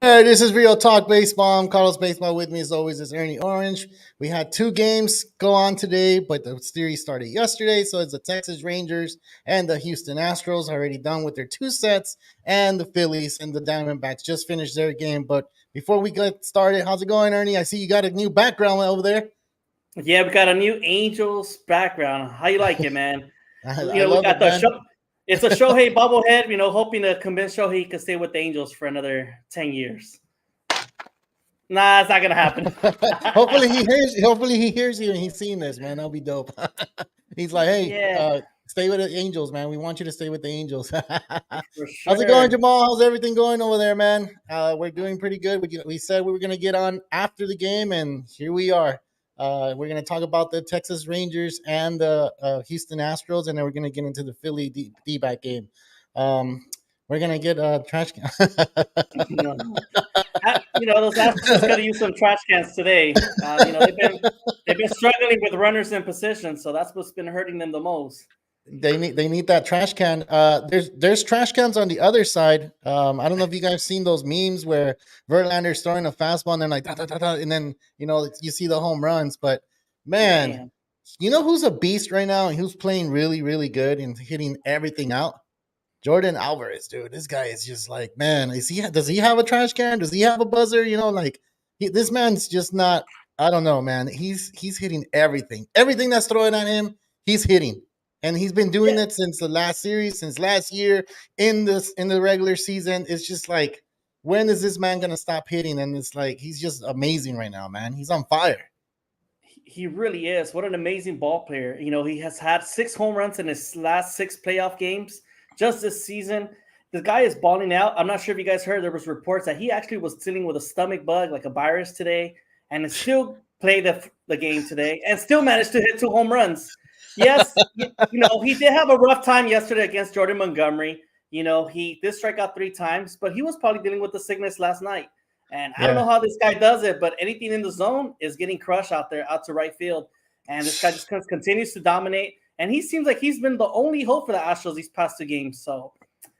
Hey, this is Real Talk Baseball. I'm Carlos Baseball. With me, as always, is Ernie Orange. We had two games go on today, but the series started yesterday. So it's the Texas Rangers and the Houston Astros already done with their two sets, and the Phillies and the Diamondbacks just finished their game. But before we get started, how's it going, Ernie? I see you got a new background over there. Yeah, we got a new Angels background. How you like it, man? I We love got it, the man. show. It's a Shohei bobblehead. Hoping to convince Shohei he could stay with the Angels for another 10 years. Nah, it's not gonna happen. hopefully he hears. Hopefully he hears you and he's seen this, man. That'll be dope. He's like, hey, Yeah, stay with the Angels, man. We want you to stay with the Angels. for How's it going, sure. Jamal? How's everything going over there, man? We're doing pretty good. We said we were gonna get on after the game, and here we are. We're gonna talk about the Texas Rangers and the Houston Astros, and then we're gonna get into the Philly D-back game. We're gonna get trash can. No. Those Astros got to use some trash cans today. They've been struggling with runners in position, so that's what's been hurting them the most. They need that trash can. There's trash cans on the other side. I don't know if you guys seen those memes where Verlander's throwing a fastball and then like da, da, da, da, and then you see the home runs. But man, Man, you know who's a beast right now and who's playing really really good and hitting everything out? Jordan Alvarez, dude. This guy is just like, man. Does he have a trash can? Does he have a buzzer? This man's just not. I don't know, man. He's hitting everything. Everything that's thrown at him, he's hitting, and he's been doing yeah, it since the last series, since last year in the regular season. It's just like, when is this man gonna stop hitting? And it's like he's just amazing right now, man. He's on fire. he really is. What an amazing ball player. He has had 6 home runs in his last 6 playoff games just this season. The guy is balling out. I'm not sure if you guys heard, there was reports that he actually was dealing with a stomach bug, like a virus today, and still played the game today and still managed to hit 2 home runs. Yes, he did have a rough time yesterday against Jordan Montgomery. He did strike out 3 times, but he was probably dealing with the sickness last night. And I don't Yeah. know how this guy does it, but anything in the zone is getting crushed out there, out to right field. And this guy just continues to dominate. And he seems like he's been the only hope for the Astros these past 2 games. So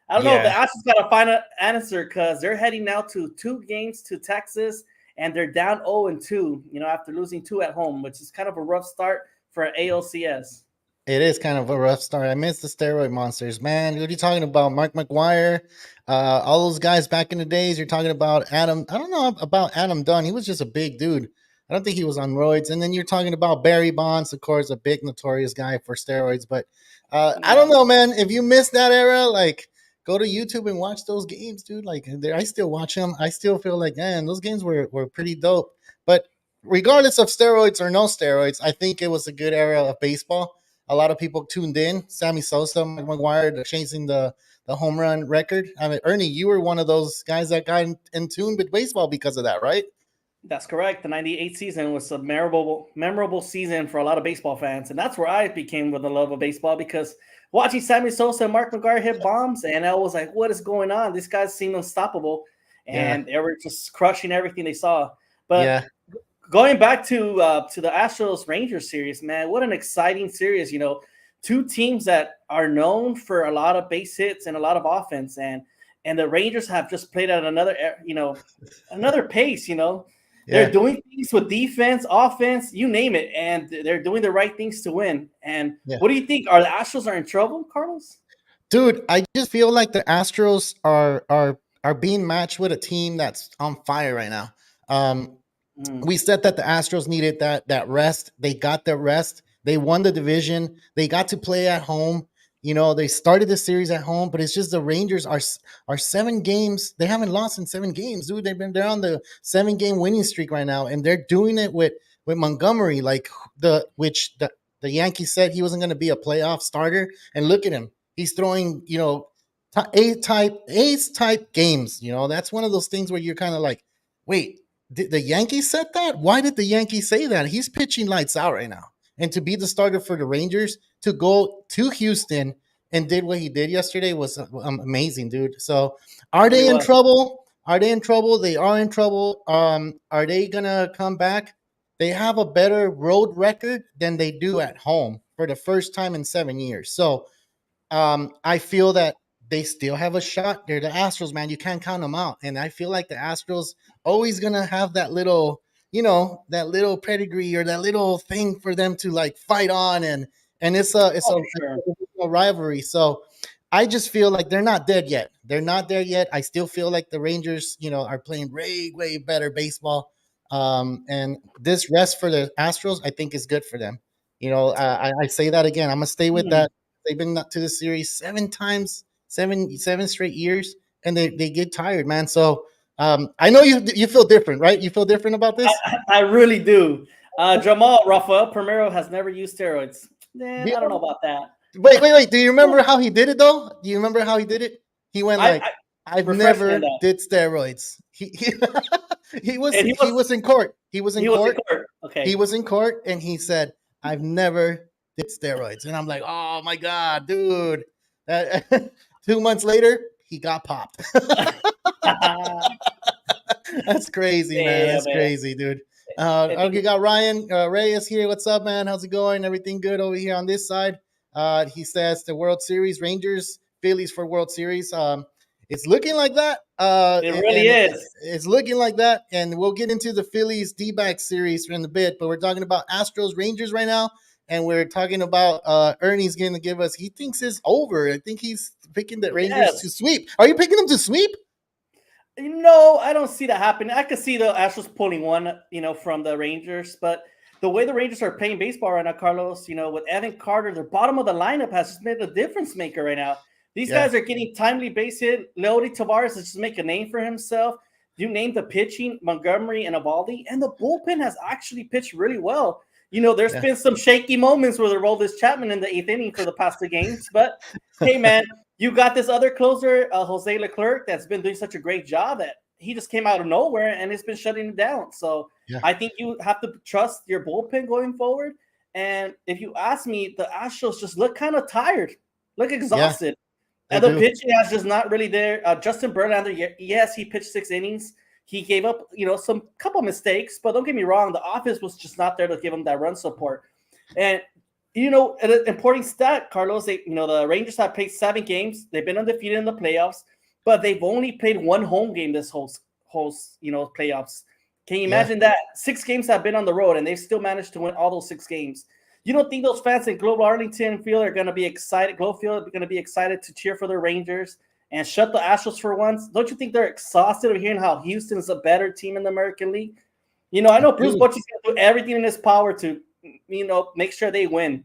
I don't know. The Yeah. Astros got to find an answer because they're heading now to 2 games to Texas, and they're down 0-2, after losing 2 at home, which is kind of a rough start for ALCS. It is kind of a rough start. I miss the steroid monsters, man. What are you talking about? Mark McGuire, all those guys back in the days. You're talking about Adam. I don't know about Adam Dunn. He was just a big dude. I don't think he was on roids. And then you're talking about Barry Bonds, of course, a big notorious guy for steroids. But I don't Yeah. know, man. If you missed that era, like, go to YouTube and watch those games, dude. Like, I still watch them. I still feel like, man, those games were pretty dope. But regardless of steroids or no steroids, I think it was a good era of baseball. A lot of people tuned in. Sammy Sosa, Mike McGuire, chasing the home run record. I mean, Ernie, you were one of those guys that got in tune with baseball because of that, right? That's correct. The '98 season was a memorable season for a lot of baseball fans. And that's where I became with the love of baseball because watching Sammy Sosa and Mark McGuire hit bombs, and I was like, what is going on? These guys seem unstoppable. Yeah, And they were just crushing everything they saw. But yeah, going back to the Astros Rangers series, man, what an exciting series! 2 teams that are known for a lot of base hits and a lot of offense, and the Rangers have just played at another pace. They're yeah, doing things with defense, offense, you name it, and they're doing the right things to win. And yeah. what do you think? Are the Astros in trouble, Carlos? Dude, I just feel like the Astros are being matched with a team that's on fire right now. Um, Mm, we said that the Astros needed that rest. They got their rest. They won the division. They got to play at home. They started the series at home, but it's just the Rangers are 7 games. They haven't lost in 7 games, dude. They're on the 7 game winning streak right now, and they're doing it with Montgomery, like the Yankees said he wasn't going to be a playoff starter, and look at him. He's throwing ace type games. That's one of those things where you're kind of like, wait, did the Yankees said that? Why did the Yankees say that? He's pitching lights out right now. And to be the starter for the Rangers, to go to Houston and did what he did yesterday was amazing, dude. So, are really they in was. trouble? Are they in trouble? They are in trouble. Are they gonna come back? They have a better road record than they do at home for the first time in 7 years. So, I feel that they still have a shot. They're the Astros, man. You can't count them out. And I feel like the Astros always gonna have that little, that little pedigree or that little thing for them to like fight on, and Oh, for sure. it's a rivalry. So I just feel like they're not dead yet. They're not there yet. I still feel like the Rangers, are playing way better baseball. And this rest for the Astros, I think, is good for them. I say that again. I'm gonna stay with Hmm. that. They've been to the series 7 times, seven straight years, and they get tired, man. So I know you feel different, right? You feel different about this. I really do. Jamal Rafael Primero has never used steroids. Do Man, you I don't know about that. wait. Do you remember how he did it though? Do you remember how he did it? He went like, I "I've refresh me on never that. did steroids." He he was And he was in court. He was in he was in court. court. He Okay. was in court, and he said, "I've never did steroids." And I'm like, "Oh my god, dude!" Uh, 2 months later, he got popped. That's crazy, man. Damn, That's man. crazy, dude. I Okay, think got Ryan Reyes here. What's up, man? How's it going? Everything good over here on this side? He says the World Series, Rangers, Phillies for World Series. It's looking like that. it really is. It's looking like that. And we'll get into the Phillies D-back series in a bit. But we're talking about Astros, Rangers right now. And we're talking about Ernie's going to give us, he thinks it's over. I think he's picking the Rangers to Yes. sweep. Are you picking them to sweep? No, I don't see that happening. I could see the Astros pulling one, from the Rangers, but the way the Rangers are playing baseball right now, Carlos, with Evan Carter, their bottom of the lineup has just made a difference maker right now. These Yeah. guys are getting timely base hit. Leody Tavares has just make a name for himself. You named the pitching, Montgomery and Evaldi, and the bullpen has actually pitched really well. There's Yeah. been some shaky moments where they rolled this Chapman in the eighth inning for the past two games, but hey, man, you got this other closer, Jose Leclerc, that's been doing such a great job that he just came out of nowhere and it's been shutting it down. So Yeah. I think you have to trust your bullpen going forward. And if you ask me, the Astros just look kind of tired, look Yeah. exhausted. They And the do. pitching is just not really there. Justin Verlander, yes, he pitched 6 innings. He gave up, some couple mistakes, but don't get me wrong, the offense was just not there to give him that run support. And an important stat, Carlos. The Rangers have played 7 games. They've been undefeated in the playoffs, but they've only played one home game this whole playoffs. Can you Yeah. imagine that? 6 games have been on the road, and they've still managed to win all those 6 games. You don't think those fans in Global Arlington Field are going to be excited? Globe Field are going to be excited to cheer for the Rangers and shut the Astros for once? Don't you think they're exhausted of hearing how Houston is a better team in the American League? I know Bruce Dude. Bochy's going to do everything in his power to, make sure they win.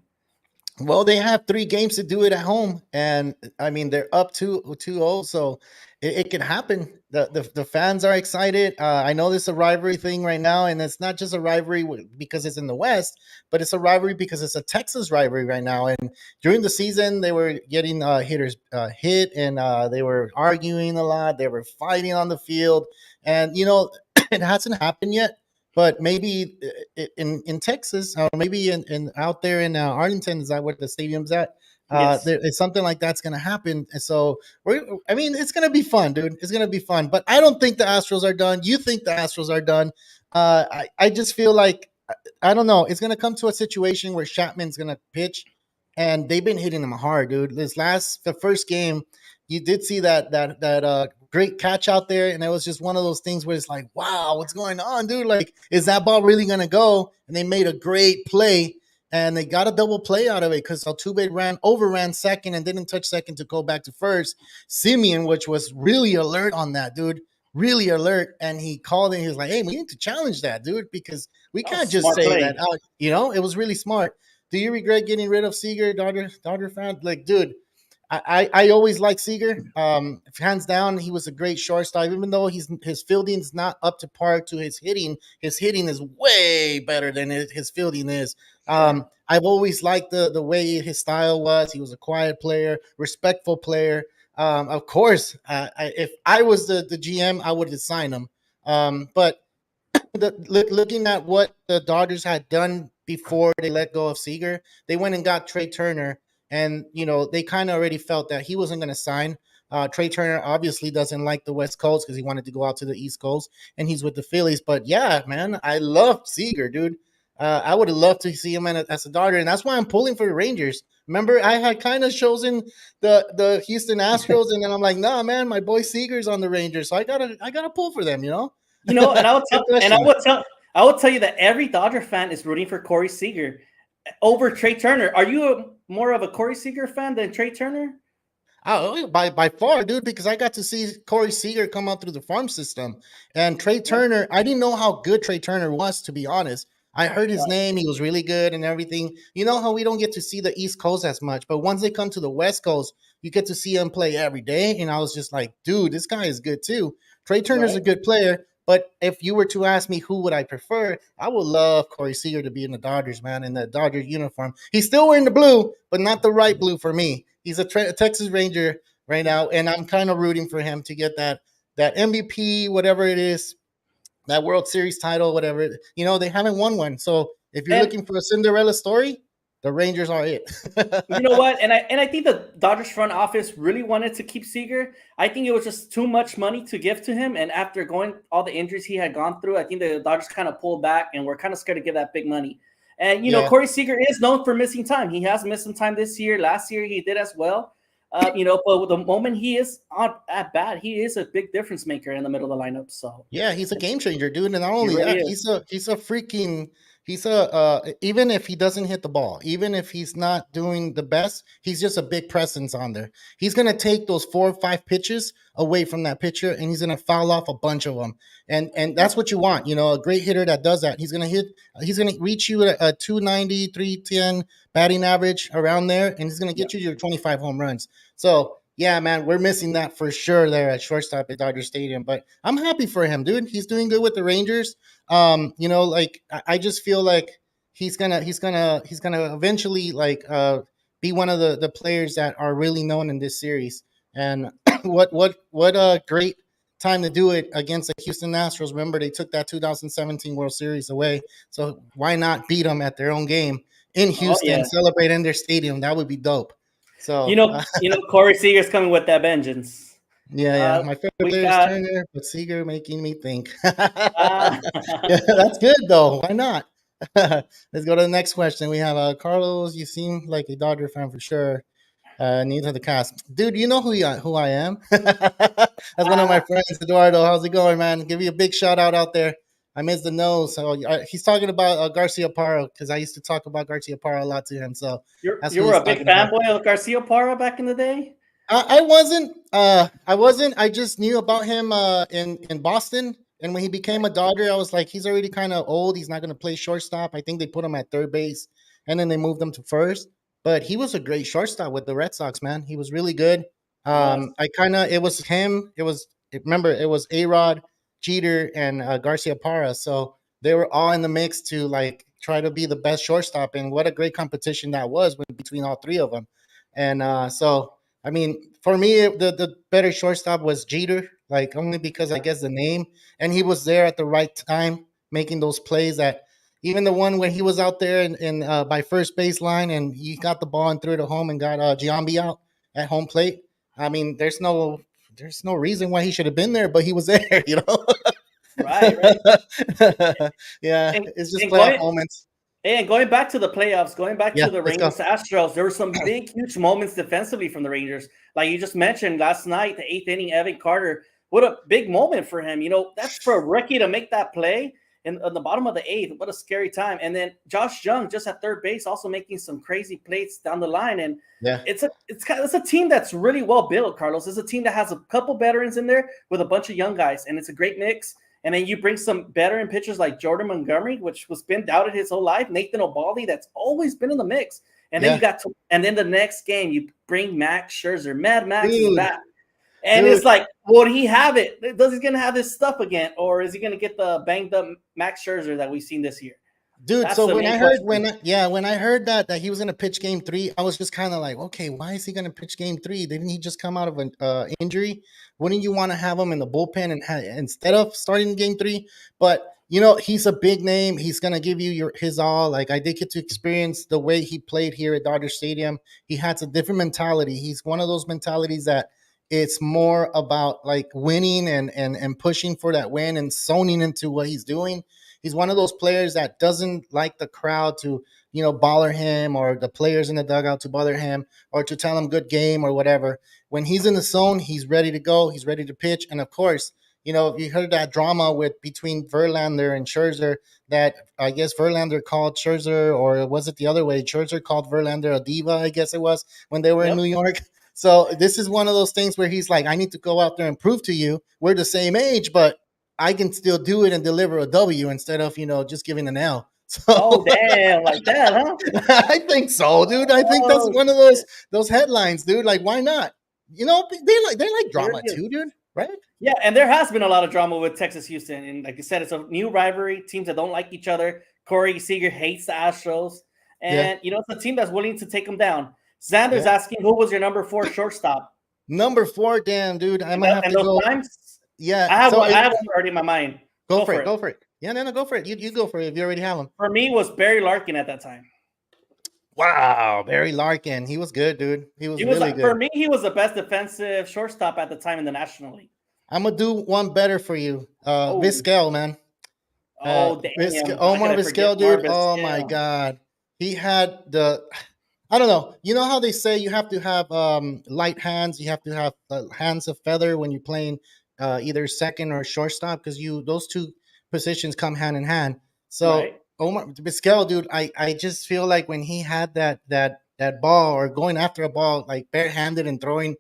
Well, they have 3 games to do it at home, and I mean they're up 2-0, so it can happen. The fans are excited. I know this is a rivalry thing right now, and it's not just a rivalry because it's in the West, but it's a rivalry because it's a Texas rivalry right now. And during the season, they were getting hitters hit, and they were arguing a lot. They were fighting on the field, and it hasn't happened yet. But maybe in Texas, or maybe in out there in Arlington, is that where the stadium's at? Yes. There is something like that's going to happen, and so I mean, it's going to be fun, dude. It's going to be fun. But I don't think the Astros are done. You think the Astros are done? I just feel like I don't know. It's going to come to a situation where Chapman's going to pitch, and they've been hitting him hard, dude. The first game, you did see that great catch out there, and it was just one of those things where it's like, wow, what's going on, dude? Like, is that ball really gonna go? And they made a great play, and they got a double play out of it because Altuve overran second and didn't touch second to go back to first. Simeon, which was really alert on that, dude, really alert, and he called and he was like, hey, we need to challenge that, dude, because we That was can't a just smart say that play. out. It was really smart. Do you regret getting rid of Seager, Dodger fan? Like, dude, I always like Seager. Hands down, he was a great shortstop. Even though his fielding is not up to par to his hitting is way better than his fielding is. Sure. I've always liked the way his style was. He was a quiet player, respectful player. Of course, if I was the GM, I would have signed him. But looking at what the Dodgers had done before they let go of Seager, they went and got Trey Turner, and they kind of already felt that he wasn't going to sign. Trey Turner obviously doesn't like the West Coast because he wanted to go out to the East Coast, and he's with the Phillies. But yeah, man, I love Seager, dude. I would have loved to see him as a Dodger, and that's why I'm pulling for the Rangers. Remember, I had kind of chosen the Houston Astros, and then I'm like, nah, man, my boy Seager's on the Rangers, so I gotta pull for them. And I will Good tell, question. I will tell you that every Dodger fan is rooting for Corey Seager over Trey Turner. Are you more of a Corey Seager fan than Trey Turner? Oh, by far, dude, because I got to see Corey Seager come out through the farm system, and Trey Yeah, Turner. I didn't know how good Trey Turner was, to be honest. I heard his right. name; he was really good and everything. You know how we don't get to see the East Coast as much, but once they come to the West Coast, you get to see him play every day. And I was just like, dude, this guy is good too. Trey Turner's a Right. good player, but if you were to ask me who would I prefer, I would love Corey Seager to be in the Dodgers, man, in the Dodgers uniform. He's still wearing the blue, but not the right blue for me. He's a Texas Ranger right now, and I'm kind of rooting for him to get that MVP, whatever it is, that World Series title, whatever. They haven't won one, so if you're And looking for a Cinderella story, the Rangers are it. you know what? And I think the Dodgers front office really wanted to keep Seager. I think it was just too much money to give to him. And after going all the injuries he had gone through, I think the Dodgers kind of pulled back and were kind of scared to give that big money. And Yeah, Corey Seager is known for missing time. He has missed some time this year. Last year he did as well. But the moment he is on at bat, he is a big difference maker in the middle of the lineup. So yeah, he's a game changer, dude. And not he only really that, is. he's a freaking he's a even if he doesn't hit the ball, even if he's not doing the best, he's just a big presence on there. He's gonna take those 4 or 5 pitches away from that pitcher, and he's gonna foul off a bunch of them. And that's what you want, a great hitter that does that. He's gonna reach you at a 290, 310 batting average around there, and he's gonna Yeah. get you your 25 home runs. So yeah, man, we're missing that for sure there at shortstop at Dodger Stadium. But I'm happy for him, dude. He's doing good with the Rangers. Like I just feel like he's gonna eventually like be one of the players that are really known in this series. And what a great time to do it against the Houston Astros. Remember, they took that 2017 World Series away, so why not beat them at their own game in Oh Houston, yeah. celebrate in their stadium? That would be dope. So Corey Seager's coming with that vengeance. yeah. My favorite We player is got Turner, but Seager making me think. uh, Yeah, that's good though. Why not? Let's go to the next question. We have Carlos. You seem like a Dodger fan for sure. Needs of the cast, dude. You know who I am. That's one of my friends, Eduardo. How's it going, man? Give you a big shout out there. I missed the nose. So he's talking about Garcia Parra because I used to talk about Garcia Parra a lot to him. So that's you who were he's a big talking about. fanboy of Garcia Parra back in the day. I wasn't. I wasn't. I just knew about him in Boston, and when he became a Dodger, I was like, he's already kind of old. He's not going to play shortstop. I think they put him at third base, and then they moved him to first. But he was a great shortstop with the Red Sox, man. He was really good. He was. It was him. Remember, it was A-Rod, Jeter, and Garcia Parra. So they were all in the mix to like try to be the best shortstop, and what a great competition that was between all three of them. And so I mean, for me, the better shortstop was Jeter, like only because I guess the name, and he was there at the right time making those plays. That even the one where he was out there in by first baseline and he got the ball and threw it home and got Giambi out at home plate. I mean, there's no reason why he should have been there, but he was there, Right, right. Yeah, And it's just and playoff going moments. and going back to the playoffs, going back Yeah, to the let's go. Rangers Astros, there were some big, huge moments defensively from the Rangers. Like you just mentioned last night, the eighth inning, Evan Carter. What a big moment for him. That's for a rookie to make that play in the bottom of the eighth. What a scary time. And then Josh Jung just at third base, also making some crazy plays down the line. And Yeah, it's a team that's really well built, Carlos. It's a team that has a couple veterans in there with a bunch of young guys, and it's a great mix. And then you bring some veteran pitchers like Jordan Montgomery, which was been doubted his whole life. Nathan Ovaldi, that's always been in the mix. And then yeah, and then the next game you bring Max Scherzer. Mad Max is dude, back, and dude. it's like, would he have it? Does he gonna have his stuff again, or is he gonna get the banged up Max Scherzer that we've seen this year? Dude, That's so the when main I heard question. when I heard that he was gonna pitch game three, I was just kind of like, okay, why is he gonna pitch game three? Didn't he just come out of an injury? Wouldn't you want to have him in the bullpen instead of starting game three? But he's a big name. He's gonna give you his all. Like I did get to experience the way he played here at Dodger Stadium. He has a different mentality. He's one of those mentalities that it's more about like winning and pushing for that win and zoning into what he's doing. He's one of those players that doesn't like the crowd to, bother him, or the players in the dugout to bother him, or to tell him good game or whatever. When he's in the zone, he's ready to go. He's ready to pitch. And of course, you heard that drama between Verlander and Scherzer, that I guess Verlander called Scherzer, or was it the other way? Scherzer called Verlander a diva, I guess it was, when they were in Yep. New York. So this is one of those things where he's like, I need to go out there and prove to you we're the same age, but I can still do it and deliver a W instead of, just giving an L. So Oh damn, like that, huh? I think so, dude. I think that's Oh one of those headlines, dude. Like, why not? They like drama shit. too, dude. Right? Yeah, and there has been a lot of drama with Texas Houston, and like you said, it's a new rivalry. Teams that don't like each other. Corey Seager hates the Astros, Yeah. and it's a team that's willing to take them down. Xander's Yeah. asking, who was your number 4 shortstop? Number 4, damn, dude. I might have And to those go. times, Yeah. I have So one. I have one already in my mind. go for it. Go for it. Yeah, no, go for it. You go for it if you already have him. For me, was Barry Larkin at that time. Wow, Barry Larkin. He was good, dude. He was really good. For me, he was the best defensive shortstop at the time in the National League. I'm gonna do one better for you. Vizquel, man. Oh damn! Omar Vizquel, dude. Oh my God. He had I don't know. You know how they say you have to have light hands, you have to have hands of feather when you're playing either second or shortstop, because those two positions come hand in hand. So Right. Omar Vizquel, dude, I just feel like when he had that ball, or going after a ball like barehanded and throwing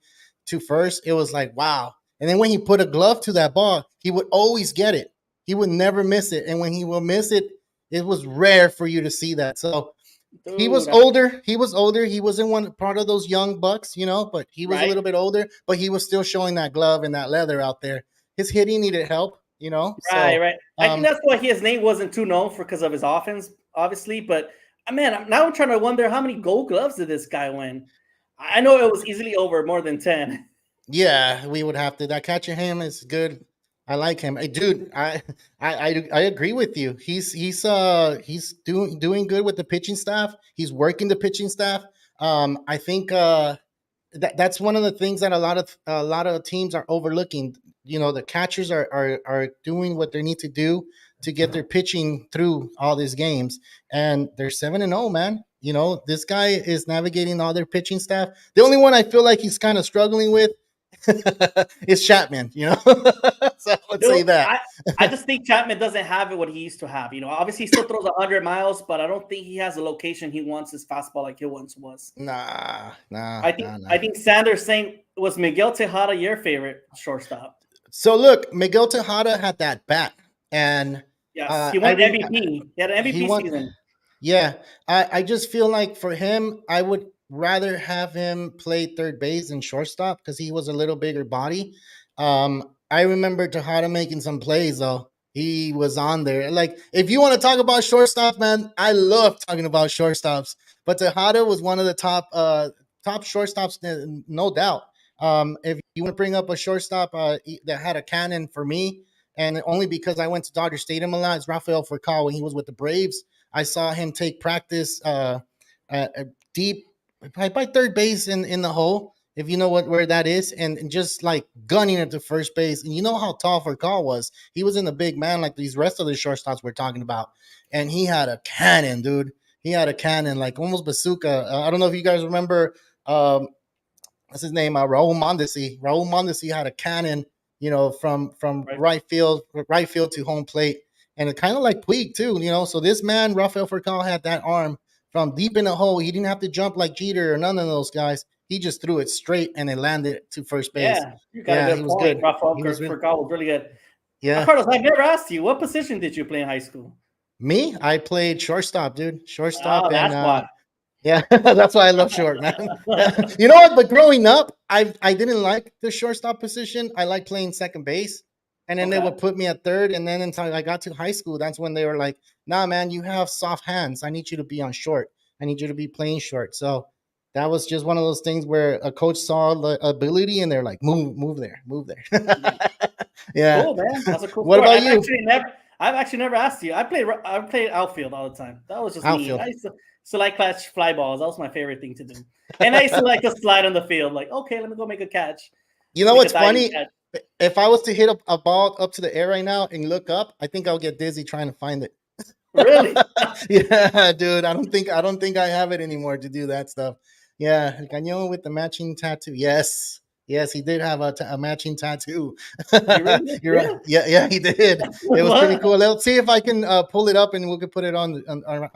to first, it was like, wow. And then when he put a glove to that ball, he would always get it. He would never miss it. And when he will miss it, it was rare for you to see that. So Dude, he was older. He wasn't one part of those young bucks, but he was a little bit older, but he was still showing that glove and that leather out there. His hitting needed help, Right. I think that's why his name wasn't too known because of his offense, obviously. But man, now I'm trying to wonder how many Gold Gloves did this guy win? I know it was easily over more than 10. Yeah, we would have to. That catcher him is good. I like him. Hey, dude, I agree with you. He's doing good with the pitching staff. He's working the pitching staff. I think that's one of the things that a lot of teams are overlooking. The catchers are doing what they need to do to get their pitching through all these games, and they're 7-0, man. This guy is navigating all their pitching staff. The only one I feel like he's kind of struggling with is Chapman. So let's say that. I just think Chapman doesn't have it what he used to have. Obviously he still throws 100 miles, but I don't think he has the location he wants his fastball like he once was. Nah. I think Sanders saying, was Miguel Tejada your favorite shortstop? So look, Miguel Tejada had that bat, and yes, he won MVP. He had an MVP season. Yeah, I just feel like for him, I would rather have him play third base than shortstop, because he was a little bigger body. I remember Tejada making some plays though. He was on there. Like, if you want to talk about shortstop, man, I love talking about shortstops. But Tejada was one of the top shortstops, no doubt. If you want to bring up a shortstop that had a cannon for me, and only because I went to Dodger Stadium a lot, is Rafael Furcal. When he was with the Braves, I saw him take practice deep by third base in the hole, if you know where that is, and just like gunning it to first base. And you know how tall Furcal was. He wasn't a big man like these rest of the shortstops we're talking about. And he had a cannon, dude. He had a cannon, like almost bazooka. I don't know if you guys remember, what's his name? Raul Mondesi. Raul Mondesi had a cannon, from right field to home plate. And it kind of like Puig too, So this man, Rafael Furcal, had that arm from deep in the hole. He didn't have to jump like Jeter or none of those guys. He just threw it straight and it landed to first base. Yeah, you got a good point. Good. Rafael Furcal was really good. Yeah, Carlos, I never asked you, what position did you play in high school? Me? I played shortstop, dude. Shortstop. Oh, that's why. Yeah, that's why I love short, man. You know what? But growing up, I didn't like the shortstop position. I like playing second base. And then they would put me at third. And then until I got to high school, that's when they were like, nah, man, you have soft hands. I need you to be on short. I need you to be playing short. So that was just one of those things where a coach saw the ability and they're like, move there. Yeah. Cool, man. That's a cool What story. about you? I've actually never asked you. I played outfield all the time. That was just outfield. Me. I used to like catch fly balls. That was my favorite thing to do. And I used to like to slide on the field. Like, okay, let me go make a catch. You know what's funny? If I was to hit a ball up to the air right now and look up, I think I'll get dizzy trying to find it. Really? Yeah, dude. I don't think I have it anymore to do that stuff. Yeah, Cañón with the matching tattoo. Yes. Yes, he did have a matching tattoo. He really You're right. did. Yeah, he did. It was pretty What? cool. Let's see if I can pull it up and we could put it on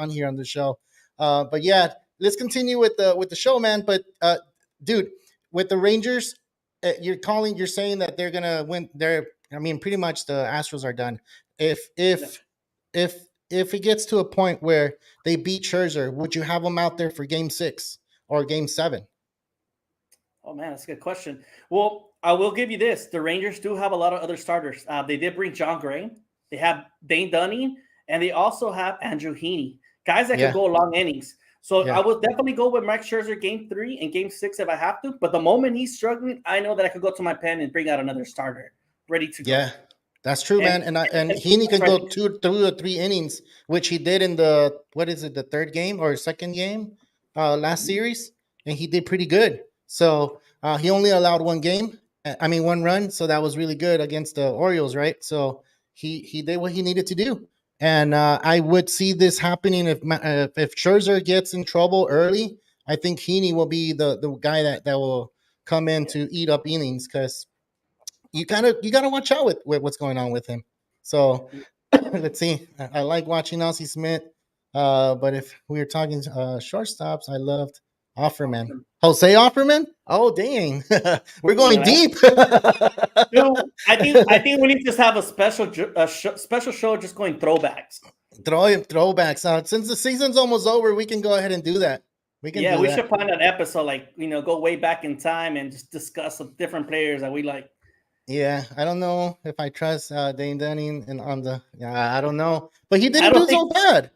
here on the show. But yeah, let's continue with the show, man. But dude, with the Rangers, you're saying that they're gonna win. I mean, pretty much the Astros are done. If Yeah. if if if it gets to a point where they beat Scherzer, would you have them out there for Game 6 or Game 7? Oh man, that's a good question. Well, I will give you this: the Rangers do have a lot of other starters. They did bring John Gray. They have Dane Dunning, and they also have Andrew Heaney, guys that could Yeah, go long innings. So I yeah, will definitely go with Max Scherzer Game 3 and Game 6 if I have to. But the moment he's struggling, I know that I could go to my pen and bring out another starter ready to go. yeah. That's true, And, man. And and Heaney that's can right. go 2 or 3 innings, which he did in the what is it, the third game or second game, last series, and he did pretty good. So he only allowed one game. I mean, one run. So that was really good against the Orioles, right? So he did what he needed to do, and I would see this happening if Scherzer gets in trouble early. I think Heaney will be the guy that will come in to eat up innings because you gotta watch out with what's going on with him. So let's see. I like watching Ossie Smith. But if we were talking shortstops, I loved Offerman. Jose Offerman? Oh dang. We're going Yeah. deep. Dude, I think we need to just have a special show just going throwbacks. Throwbacks. Since the season's almost over, we can go ahead and do that. We can Yeah, do we that. should plan an episode like go way back in time and just discuss some different players that we like. Yeah, I don't know if I trust Dane Dunning and on the. Yeah, I don't know, but he I didn't don't do think so bad,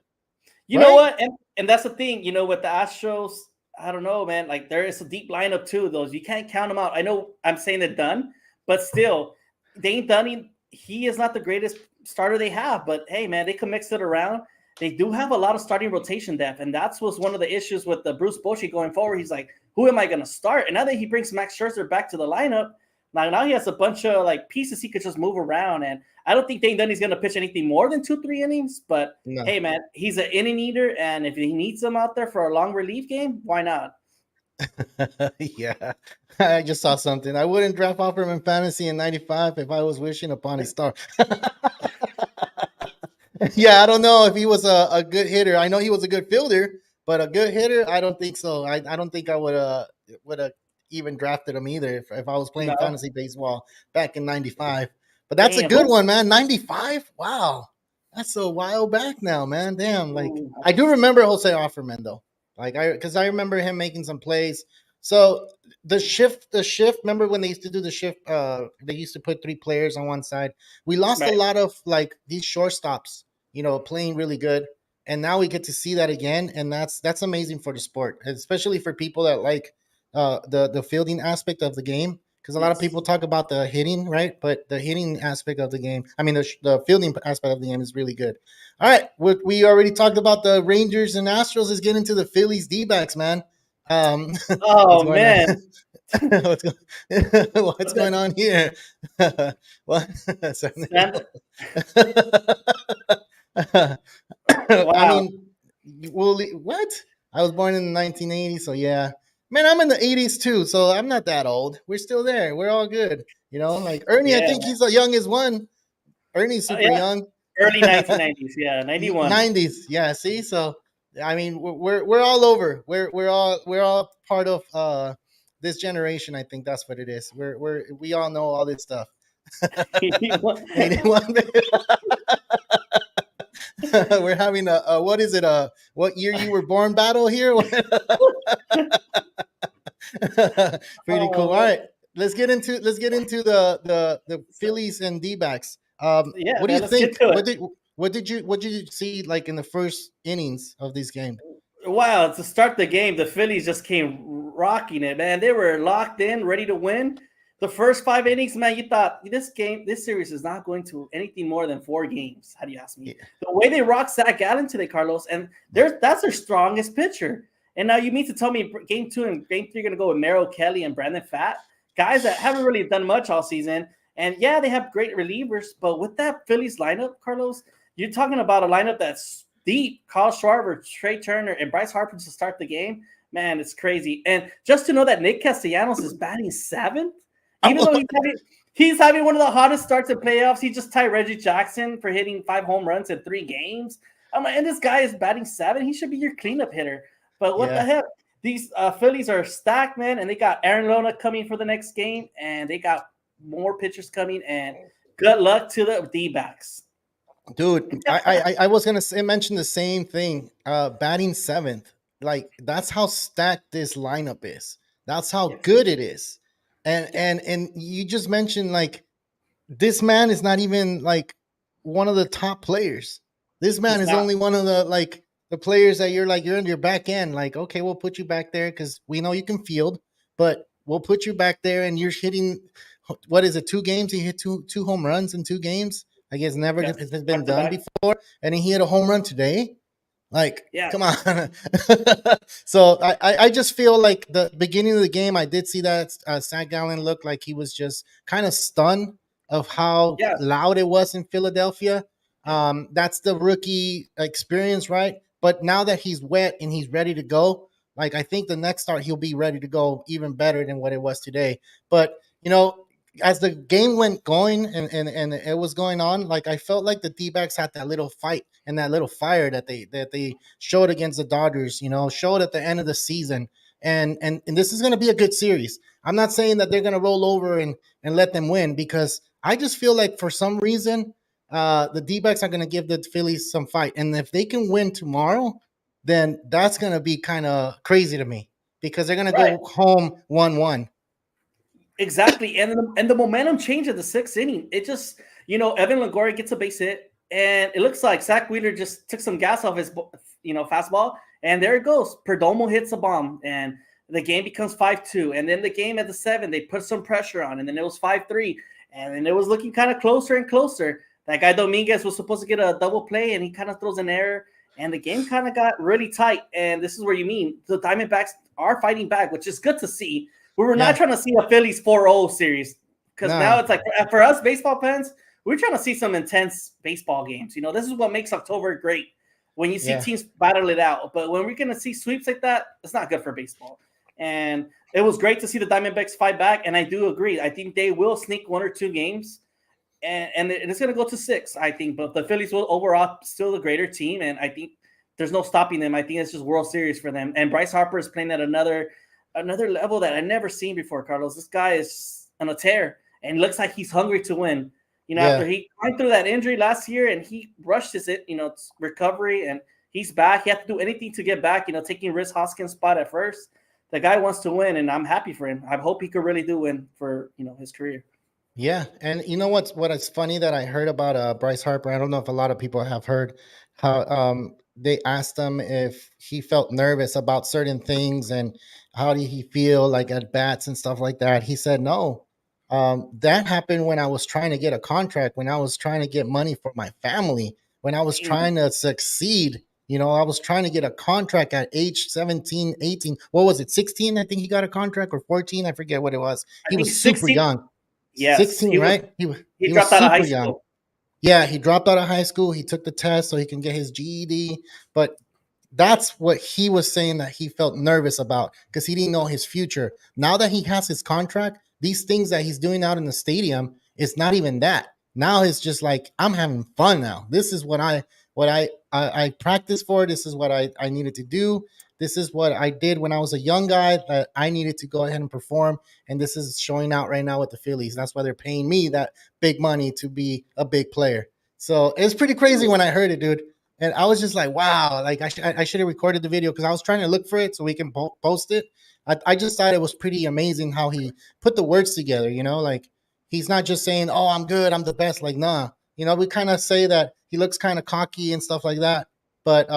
you know right? what, and that's the thing. With the Astros, I don't know, man. Like there is a deep lineup too. Those you can't count them out. I know I'm saying it done, but still, Dane Dunning, he is not the greatest starter they have. But hey, man, they can mix it around. They do have a lot of starting rotation depth, and that's was one of the issues with the Bruce Bochy going forward. He's like, who am I going to start? And now that he brings Max Scherzer back to the lineup, now he has a bunch of like pieces he could just move around. And I don't think Dane Dunny's going to pitch anything more than 2-3 innings. But No. hey, man, he's an inning eater, and if he needs them out there for a long relief game, why not? Yeah, I just saw something. I wouldn't draft Offerman fantasy in '95 if I was wishing upon a star. Yeah, I don't know if he was a good hitter. I know he was a good fielder, but a good hitter, I don't think so. I don't think I would have even drafted him either if I was playing No, fantasy baseball back in '95. But that's a damn. good one, man. '95, wow, that's a while back now, man. Damn, like I do remember Jose Offerman though, because I remember him making some plays. So the shift. Remember when they used to do the shift? They used to put 3 players on one side. We lost a Right. lot of like these shortstops, playing really good. And now we get to see that again, and that's amazing for the sport, especially for people that like the fielding aspect of the game. Because a lot of Yes. people talk about the hitting, right? But the hitting aspect of the game, I mean, the fielding aspect of the game is really good. All right, we already talked about the Rangers and Astros. Is getting to the Phillies D-backs, man. What's Oh going on? man. what's, what's going on here? What? Stand- I wow. mean, what? I was born in the 1980s, so yeah. Man, I'm in the 80s too, so I'm not that old. We're still there. We're all good. Like Ernie, I Yeah. think he's the youngest one. Ernie's super Yeah. young. Early 1990s. Yeah. 91. 90s, yeah. See, so I mean, we're all over. We're all part of this generation. I think that's what it is. We all know all this stuff. 81. We're having a what is it? What year you were born battle here? Pretty cool. Oh All man. right, let's get into the So, Phillies and D-backs. yeah, What do you man. Let's get think? to it. What did you see like in the first innings of this game? Wow, to start the game, the Phillies just came rocking it, man. They were locked in, ready to win. The first 5 innings, man, you thought this series is not going to anything more than 4 games. How do you ask me? Yeah, The way they rocked Zach Gallen today, Carlos, and that's their strongest pitcher. And now you mean to tell me game 2 and game 3 are going to go with Merrill Kelly and Brandon Fatt, guys that haven't really done much all season. And yeah, they have great relievers, but with that Phillies lineup, Carlos, you're talking about a lineup that's deep. Kyle Schwarber, Trey Turner, and Bryce Harper to start the game. Man, it's crazy. And just to know that Nick Castellanos is batting seventh, even though he's having one of the hottest starts in playoffs. He just tied Reggie Jackson for hitting 5 home runs in 3 games. I'm like, and this guy is batting 7. He should be your cleanup hitter. But what the heck? These Phillies are stacked, man, and they got Aaron Lona coming for the next game, and they got more pitchers coming, and good luck to the D-backs. Dude, I was gonna mention the same thing. Batting 7th, like that's how stacked this lineup is. That's how good it is. And you just mentioned like this man is not even like one of the top players. This man is only one of the players that you're in your back end. Like, okay, we'll put you back there because we know you can field, but we'll put you back there and you're hitting. What is it? 2 games? He hit two home runs in 2 games. I guess never has been done before, and he hit a home run today. Like, come on. So I just feel like the beginning of the game, I did see that Zach Gallen looked like he was just kind of stunned of how loud it was in Philadelphia. That's the rookie experience, right? But now that he's wet and he's ready to go, like I think the next start he'll be ready to go even better than what it was today. But as the game went going and it was going on, like I felt like the D-backs had that little fight and that little fire that they showed against the Dodgers, showed at the end of the season. And this is going to be a good series. I'm not saying that they're going to roll over and let them win, because I just feel like for some reason the D-backs are going to give the Phillies some fight. And if they can win tomorrow, then that's going to be kind of crazy to me, because they're going to go home 1-1. Exactly, and the momentum changed at the 6th inning. It just, Evan Longoria gets a base hit, and it looks like Zach Wheeler just took some gas off his, fastball, and there it goes. Perdomo hits a bomb, and the game becomes 5-2. And then the game at the 7th, they put some pressure on, and then it was 5-3, and then it was looking kind of closer and closer. That guy Dominguez was supposed to get a double play, and he kind of throws an error, and the game kind of got really tight. And this is where you mean the Diamondbacks are fighting back, which is good to see. We were not trying to see a Phillies 4-0 series, because now it's like for us baseball fans, we're trying to see some intense baseball games. This is what makes October great, when you see teams battle it out. But when we're going to see sweeps like that, it's not good for baseball. And it was great to see the Diamondbacks fight back, and I do agree. I think they will sneak 1 or 2 games, and it's going to go to 6, I think. But the Phillies will overall still the greater team, and I think there's no stopping them. I think it's just World Series for them. And Bryce Harper is playing at another level that I've never seen before, Carlos. This guy is on a tear and looks like he's hungry to win. After he went through that injury last year and he rushed his recovery, and he's back. He had to do anything to get back, taking Rhys Hoskins' spot at first. The guy wants to win, and I'm happy for him. I hope he could really do win for, his career. Yeah. And what is funny that I heard about Bryce Harper, I don't know if a lot of people have heard how they asked him if he felt nervous about certain things and how did he feel like at bats and stuff like that. He said, no, that happened when I was trying to get a contract, when I was trying to get money for my family, when I was trying to succeed. I was trying to get a contract at age 17, 18. What was it? 16? I think he got a contract, or 14. I forget what it was. He was 16, super young. Yes. 16, right? He dropped out of high school. Young. Yeah, he dropped out of high school. He took the test so he can get his GED. But that's what he was saying that he felt nervous about, because he didn't know his future. Now that he has his contract, these things that he's doing out in the stadium, it's not even that. Now it's just like, I'm having fun now. This is what I practiced for. This is what I needed to do. This is what I did when I was a young guy that I needed to go ahead and perform. And this is showing out right now with the Phillies. That's why they're paying me that big money to be a big player. So it's pretty crazy when I heard it, dude. And I was just like, wow, like I should have recorded the video, because I was trying to look for it so we can post it. I just thought it was pretty amazing how he put the words together, like he's not just saying, oh, I'm good, I'm the best. Like, nah, we kind of say that he looks kind of cocky and stuff like that. But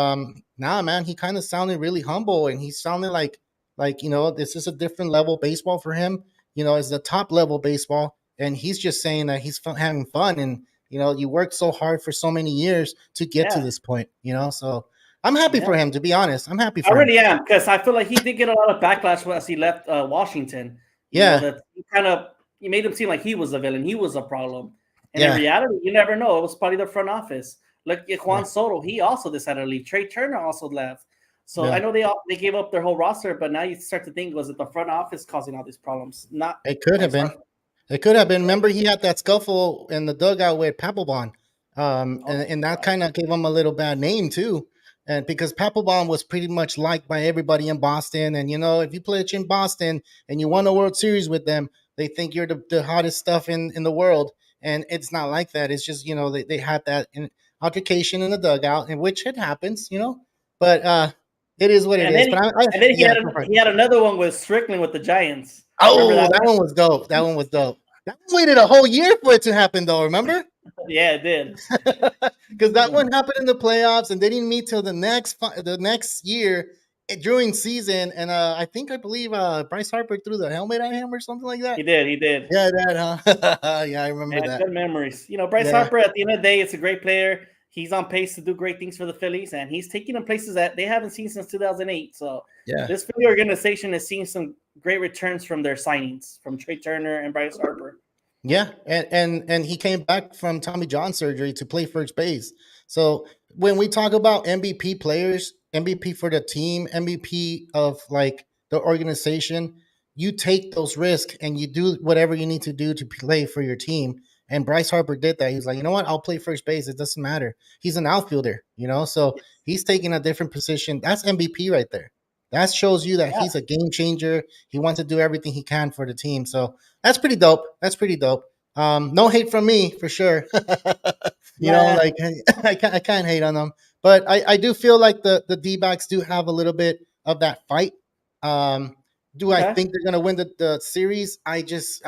nah, man, he kind of sounded really humble, and he sounded like this is a different level baseball for him. It's the top level baseball, and he's just saying that he's having fun, and you worked so hard for so many years to get to this point. So I'm happy for him, to be honest. I'm happy for him. I really am, because I feel like he did get a lot of backlash as he left Washington. That he kind of you made him seem like he was a villain, he was a problem. And in Yeah, reality, you never know. It was probably the front office. Look at yeah, Juan Soto; he also decided to leave. Trey Turner also left. So I yeah. know they gave up their whole roster, but now you start to think, was it the front office causing all these problems, not It could have Bryce been. Harper? It could have been. Remember, he had that scuffle in the dugout with Papelbon, Oh, and that right. kind of gave him a little bad name too. And because Papelbon was pretty much liked by everybody in Boston, and if you play in Boston and you won a World Series with them, they think you're the hottest stuff in the world, and it's not like that. It's just they had that altercation in the dugout, in which it happens. But it is what it And is. then But he, I and then yeah, go for it. he had another one with Strickland with the Giants. Remember Oh, that that one? one was dope. That one was dope. That one waited a whole year for it to happen, though. Remember? Yeah, it did. Because that one happened in the playoffs, and they didn't meet till the next year during season. And I believe Bryce Harper threw the helmet at him or something like that. He did. He did. Yeah, that, huh? Yeah, I remember Man, that. good memories. Bryce Yeah, Harper, at the end of the day, it's a great player. He's on pace to do great things for the Phillies, and he's taking them places that they haven't seen since 2008. So yeah. this Philly organization has seen some great returns from their signings from Trey Turner and Bryce Harper. Yeah, and he came back from Tommy John surgery to play first base. So when we talk about MVP players, MVP for the team, MVP of like the organization, you take those risks and you do whatever you need to do to play for your team. And Bryce Harper did that. He's like, you know what? I'll play first base. It doesn't matter. He's an outfielder. So he's taking a different position. That's MVP right there. That shows you that Yeah, he's a game changer. He wants to do everything he can for the team. So that's pretty dope. That's pretty dope. No hate from me for sure. nah, Like I can't hate on them, but I do feel like the D-backs do have a little bit of that fight. Do I okay. think they're gonna win the series? I just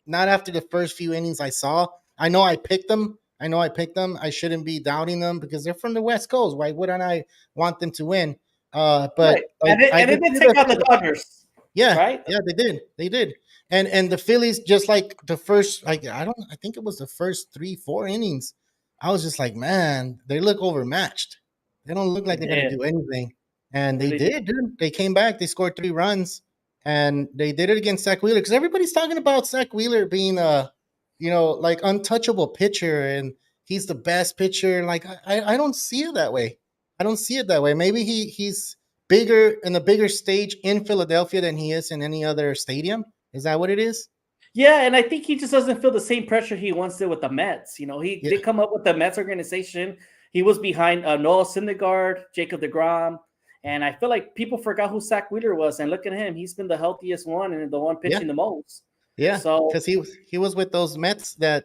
not after the first few innings I saw. I know I picked them. I shouldn't be doubting them because they're from the West Coast. Why wouldn't I want them to win? But Right. I, And I they could did see take out the Dodgers, yeah, right? yeah, they did. They did. And the Phillies, just like the first, like I think it was the first 3, 4 innings. I was just like, man, they look overmatched. They don't look They like they're gonna did. do anything. And they Really did. did, dude. They came back. They scored 3 runs, and they did it against Zach Wheeler because everybody's talking about Zach Wheeler being like untouchable pitcher, and he's the best pitcher. Like I don't see it that way. I don't see it that way. Maybe he's bigger in a bigger stage in Philadelphia than he is in any other stadium. Is that what it is? Yeah, and I think he just doesn't feel the same pressure he once did with the Mets. He Yeah, did come up with the Mets organization. He was behind Noah Syndergaard, Jacob DeGrom, and I feel like people forgot who Zach Wheeler was. And look at him; he's been the healthiest one and the one yeah, pitching the most. yeah. So Because he was with those Mets that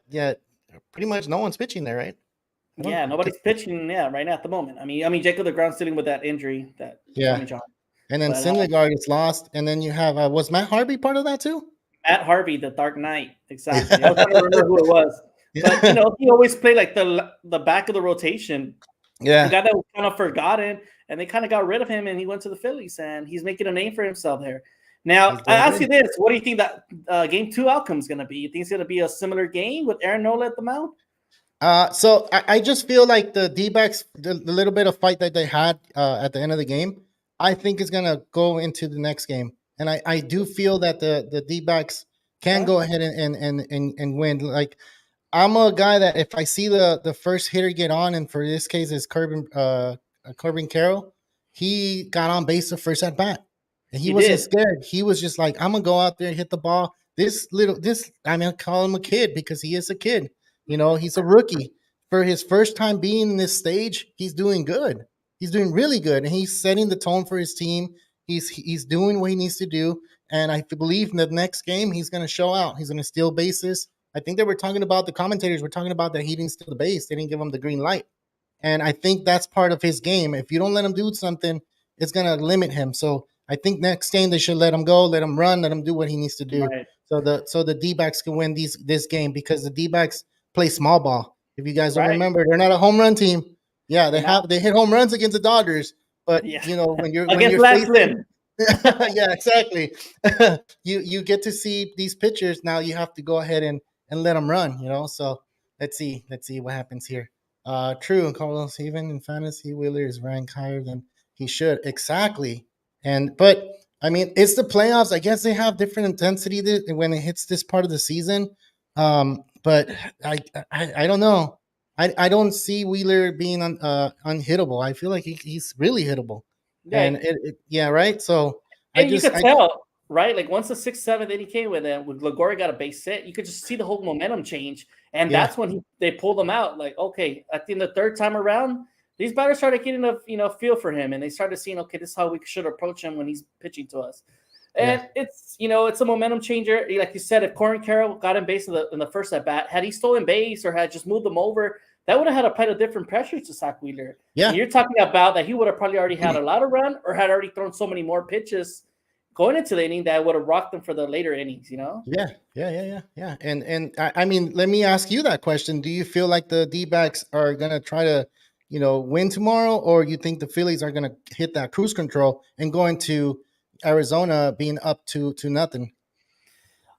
pretty much no one's pitching there, right? I don't. yeah, nobody's pitching. Yeah, right now at the moment. I mean, Jacob DeGrom's dealing with that injury, that Yeah, Tommy John. and then But Syndergaard is lost, and then you have was Matt Harvey part of that too? Matt Harvey, the Dark Knight, exactly. I was Yeah, trying to remember who it was, but yeah, he always played like the back of the rotation. A yeah. guy that was kind of forgotten, and they kind of got rid of him, and he went to the Phillies, and he's making a name for himself there. Now, He's I doing ask good. you this: what do you think that game two outcome is going to be? You think it's going to be a similar game with Aaron Nola at the mound? So I just feel like the D-backs, the little bit of fight that they had at the end of the game, I think is gonna go into the next game, and I do feel that the D-backs can Okay. go ahead and win. Like I'm a guy that if I see the first hitter get on, and for this case is Corbin Carroll, he got on base the first at bat, and he He wasn't did. scared. He was just like, I'm gonna go out there and hit the ball. I mean, I call him a kid because he is a kid. He's a rookie for his first time being in this stage. He's doing good. He's doing really good, and he's setting the tone for his team. He's doing what he needs to do, and I believe in the next game he's going to show out. He's going to steal bases. I think they were talking about the commentators were talking about that he didn't steal the base. They didn't give him the green light. And I think that's part of his game. If you don't let him do something, it's going to limit him. So I think next game they should let him go, let him run, let him do what he needs to do. Right. So the D-backs can win this game because the D-backs play small ball. If you guys don't Right. remember, they're not a home run team. Yeah, They're not. they hit home runs against the Dodgers, but Yeah. when Against you're Lance facing Lynn. yeah, exactly. You get to see these pitchers now. You have to go ahead and let them run. So let's see what happens here. True, Carlos. Even in fantasy, Wheeler is ranked higher than he should. Exactly. But I mean, it's the playoffs. I guess they have different intensity when it hits this part of the season. But I don't know. I don't see Wheeler being unhittable. I feel like he's really hittable, Yeah, and yeah, right. So and you could tell, right? Like once the sixth, seventh inning came with Lagori got a base hit, you could just see the whole momentum change, and yeah, that's when they pulled him out. Like, okay, I think the third time around, these batters started getting a feel for him, and they started seeing, okay, this is how we should approach him when he's pitching to us. yeah, And it's a momentum changer. Like you said, if Corin Carroll got in base in the first at bat, had he stolen base or had just moved them over, that would have had applied a different pressure to Zach Wheeler. And yeah. you're talking about that he would have probably already had a lot of run or had already thrown so many more pitches going into the inning that would have rocked them for the later innings, Yeah. And I mean, let me ask you that question. Do you feel like the D-backs are gonna try to, win tomorrow, or you think the Phillies are gonna hit that cruise control and go into Arizona being up to nothing?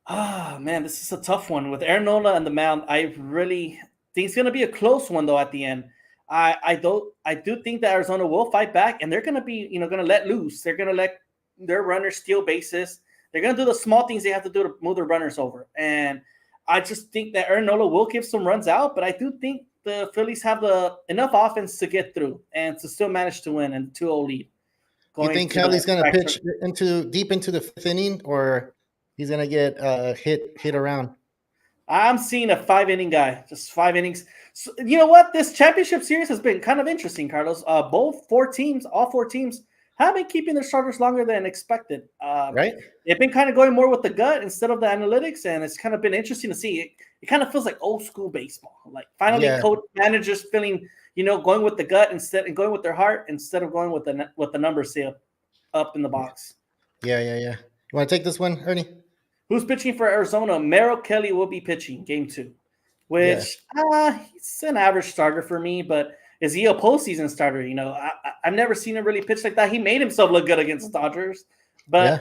Ah, man, this is a tough one with Aaron Nola and the mound. I really think it's going to be a close one though at the end. I do think that Arizona will fight back, and they're going to be going to let loose. They're going to let their runners steal bases. They're going to do the small things they have to do to move their runners over. And I just think that Aaron Nola will give some runs out, but I do think the Phillies have the enough offense to get through and to still manage to win and 2-0 lead You going think to the Kelly's gonna back. pitch into deep into the fifth inning, or he's gonna get hit around? I'm seeing a 5 inning guy, just 5 innings. So, you know what? This championship series has been kind of interesting, Carlos. All four teams, have been keeping their starters longer than expected. Right? They've been kind of going more with the gut instead of the analytics, and it's kind of been interesting to see. It kind of feels like old school baseball. Like finally, Yeah, coach managers feeling, going with the gut instead and going with their heart instead of going with the numbers say up in the box. yeah. You want to take this one, Ernie? Who's pitching for Arizona? Merrill Kelly will be pitching game 2, Yeah, which he's an average starter for me, but is he a postseason starter? I've never seen him really pitch like that. He made himself look good against the Dodgers, yeah.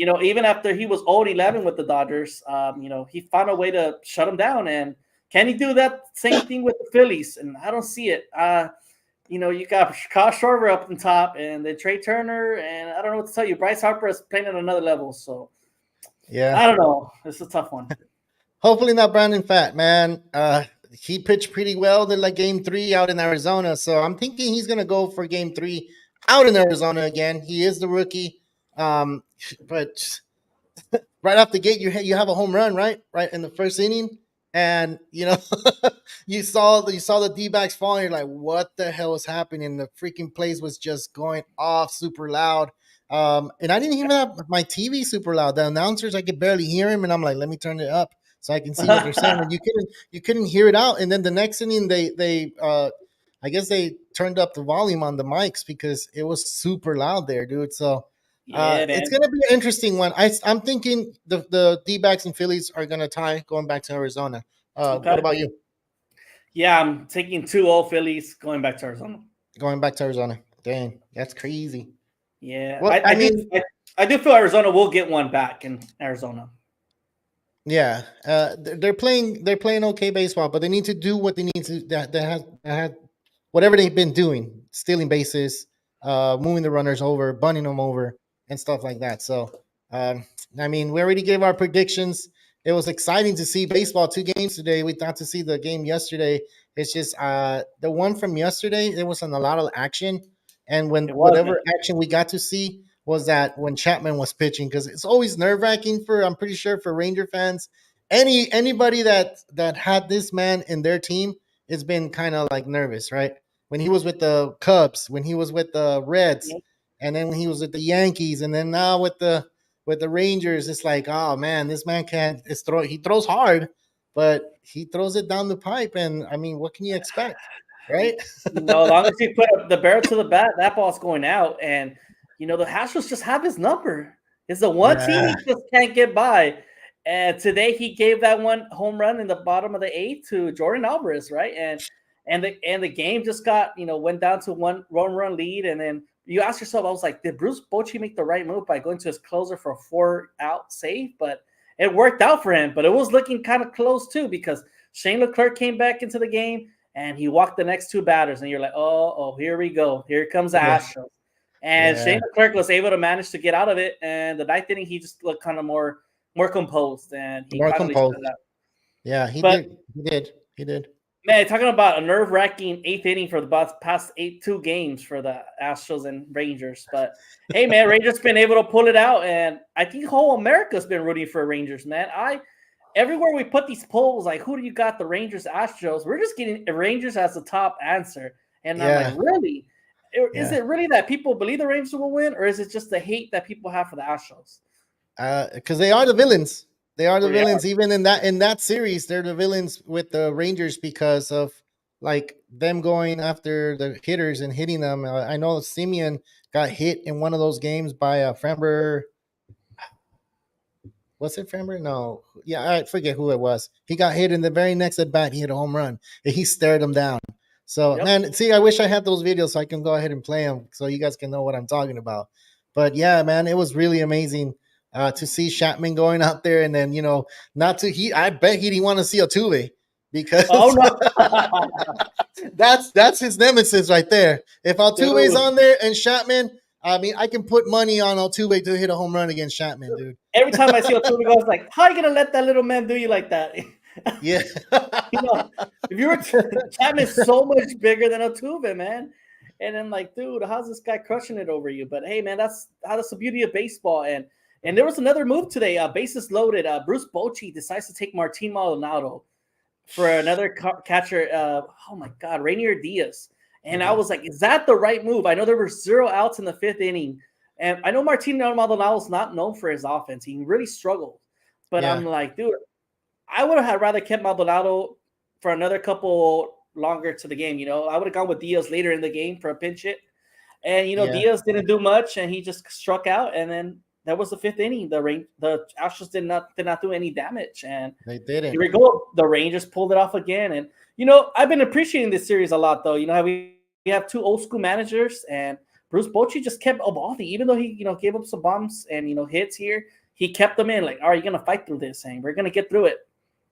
but even after he was 0-11 with the Dodgers, he found a way to shut him down. And can he do that same thing with the Phillies? And I don't see it. You got Kyle Schwarber up on top, and then Trey Turner, and I don't know what to tell you. Bryce Harper is playing at another level, so. Yeah. I don't know. It's a tough one. Hopefully not Brandon Fat, man. He pitched pretty well in like game 3 out in Arizona. So I'm thinking he's gonna go for game 3 out in Arizona again. He is the rookie. But right off the gate, you have a home run, right in the first inning, and you saw the D-backs falling. You're like, what the hell is happening? The freaking place was just going off super loud. And I didn't even have my TV super loud. The announcers, I could barely hear him, and I'm like, let me turn it up so I can see what they're saying. And you couldn't hear it out. And then the next inning, they I guess they turned up the volume on the mics because it was super loud there, dude. So Yeah, it's man. going to be an interesting one. I'm thinking the D-backs and Phillies are going to tie going back to Arizona. What Okay. about you? Yeah, I'm taking 2-0 Phillies going back to Arizona. Going back to Arizona. Dang, that's crazy. Yeah, Well, I, I I do. mean, I do feel Arizona will get one back in Arizona. yeah, they're playing okay baseball, but they need to do what they need to that whatever they've been doing, stealing bases, moving the runners over, bunting them over, and stuff like that. So, um, I mean, we already gave our predictions. It was exciting to see baseball 2 games today. We thought to see the game yesterday. It's just the one from yesterday. There wasn't a lot of action, and when It whatever wasn't. action we got to see was that when Chapman was pitching, because it's always nerve wracking for I'm pretty sure for Ranger fans. Anybody that had this man in their team has been kind of like nervous, right? When he was with the Cubs, when he was with the Reds, Yeah. and then when he was with the Yankees, and then now with the Rangers, it's like, oh man, this man can't. He throws hard, but he throws it down the pipe, and I mean, what can you expect, right? As long as you put up the barrel to the bat, that ball's going out. And the Astros just have his number. It's the one team Yeah, he just can't get by. And today he gave that one home run in the bottom of the 8th to Jordan Alvarez, right? And the game just got went down to one run lead. And then you ask yourself, I was like, did Bruce Bochy make the right move by going to his closer for a 4-out save? But it worked out for him. But it was looking kind of close too because Shane Leclerc came back into the game and he walked the next 2 batters, and you're like, oh, here we go. Here comes yeah, Astros. And Shane McClurk was able to manage to get out of it. And the ninth inning, he just looked kind of more composed, and he More finally shut composed. it out. Yeah, he But did. He did. He did. man, talking about a nerve-wracking eighth inning for the past two games for the Astros and Rangers. But hey, man, Rangers been able to pull it out, and I think whole America's been rooting for Rangers, man. Everywhere we put these polls, like who do you got, the Rangers, Astros? We're just getting Rangers as the top answer, and I'm like, really? Is it really that people believe the Rangers will win, or is it just the hate that people have for the Astros? Because they are the villains. They are the villains. Even in that series, they're the villains with the Rangers because of like them going after the hitters and hitting them. I know Simeon got hit in one of those games by Framber. Was it Framber? No. Yeah, I forget who it was. He got hit in the very next at bat. He hit a home run. And he stared him down. So, man, see, I wish I had those videos so I can go ahead and play them so you guys can know what I'm talking about. But yeah, man, it was really amazing to see Chapman going out there, and then not to I bet he didn't want to see Altuve because that's his nemesis right there. If Altuve's on there and Chapman, I mean, I can put money on Altuve to hit a home run against Chapman, dude. Every time I see Altuve, I was like, "How are you gonna let that little man do you like that?" Yeah, if you were Chapman's so much bigger than Altuve, man. And I'm like, dude, how's this guy crushing it over you? But hey, man, that's the beauty of baseball. And there was another move today. Bases loaded. Bruce Bochy decides to take Martin Maldonado for another catcher. Oh my God, Rainier Diaz. And I was like, is that the right move? I know there were 0 outs in the 5th inning, and I know Martin Maldonado is not known for his offense. He really struggled. But I'm like, dude, I would have rather kept Maldonado for another couple longer to the game. I would have gone with Diaz later in the game for a pinch hit. And, Diaz didn't do much, and he just struck out. And then that was the 5th inning. The Astros did not do any damage. And they didn't. Here we go. The Rangers pulled it off again. And, I've been appreciating this series a lot, though. How we have 2 old school managers, and Bruce Bochy just kept evolving. Even though he, gave up some bombs and, hits here, he kept them in. Like, all right, you're going to fight through this, and we're going to get through it.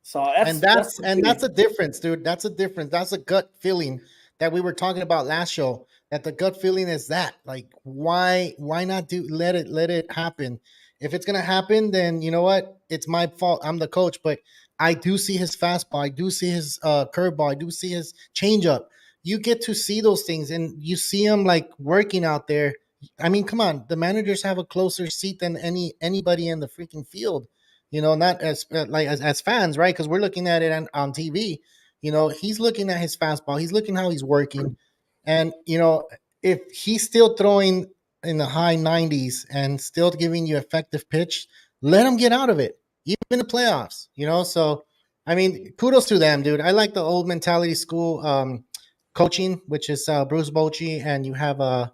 So that's a difference, dude. That's a difference. That's a gut feeling that we were talking about last show. That the gut feeling is that, like, why not let it happen? If it's gonna happen, then you know what? It's my fault. I'm the coach, but I do see his fastball. I do see his curveball. I do see his changeup. You get to see those things, and you see him like working out there. I mean, come on. The managers have a closer seat than anybody in the freaking field. Not as fans, right? Because we're looking at it on TV. He's looking at his fastball. He's looking how he's working. And, if he's still throwing in the high 90s and still giving you effective pitch, let him get out of it, even in the playoffs, So, I mean, kudos to them, dude. I like the old mentality school coaching, which is Bruce Bochy, and you have, I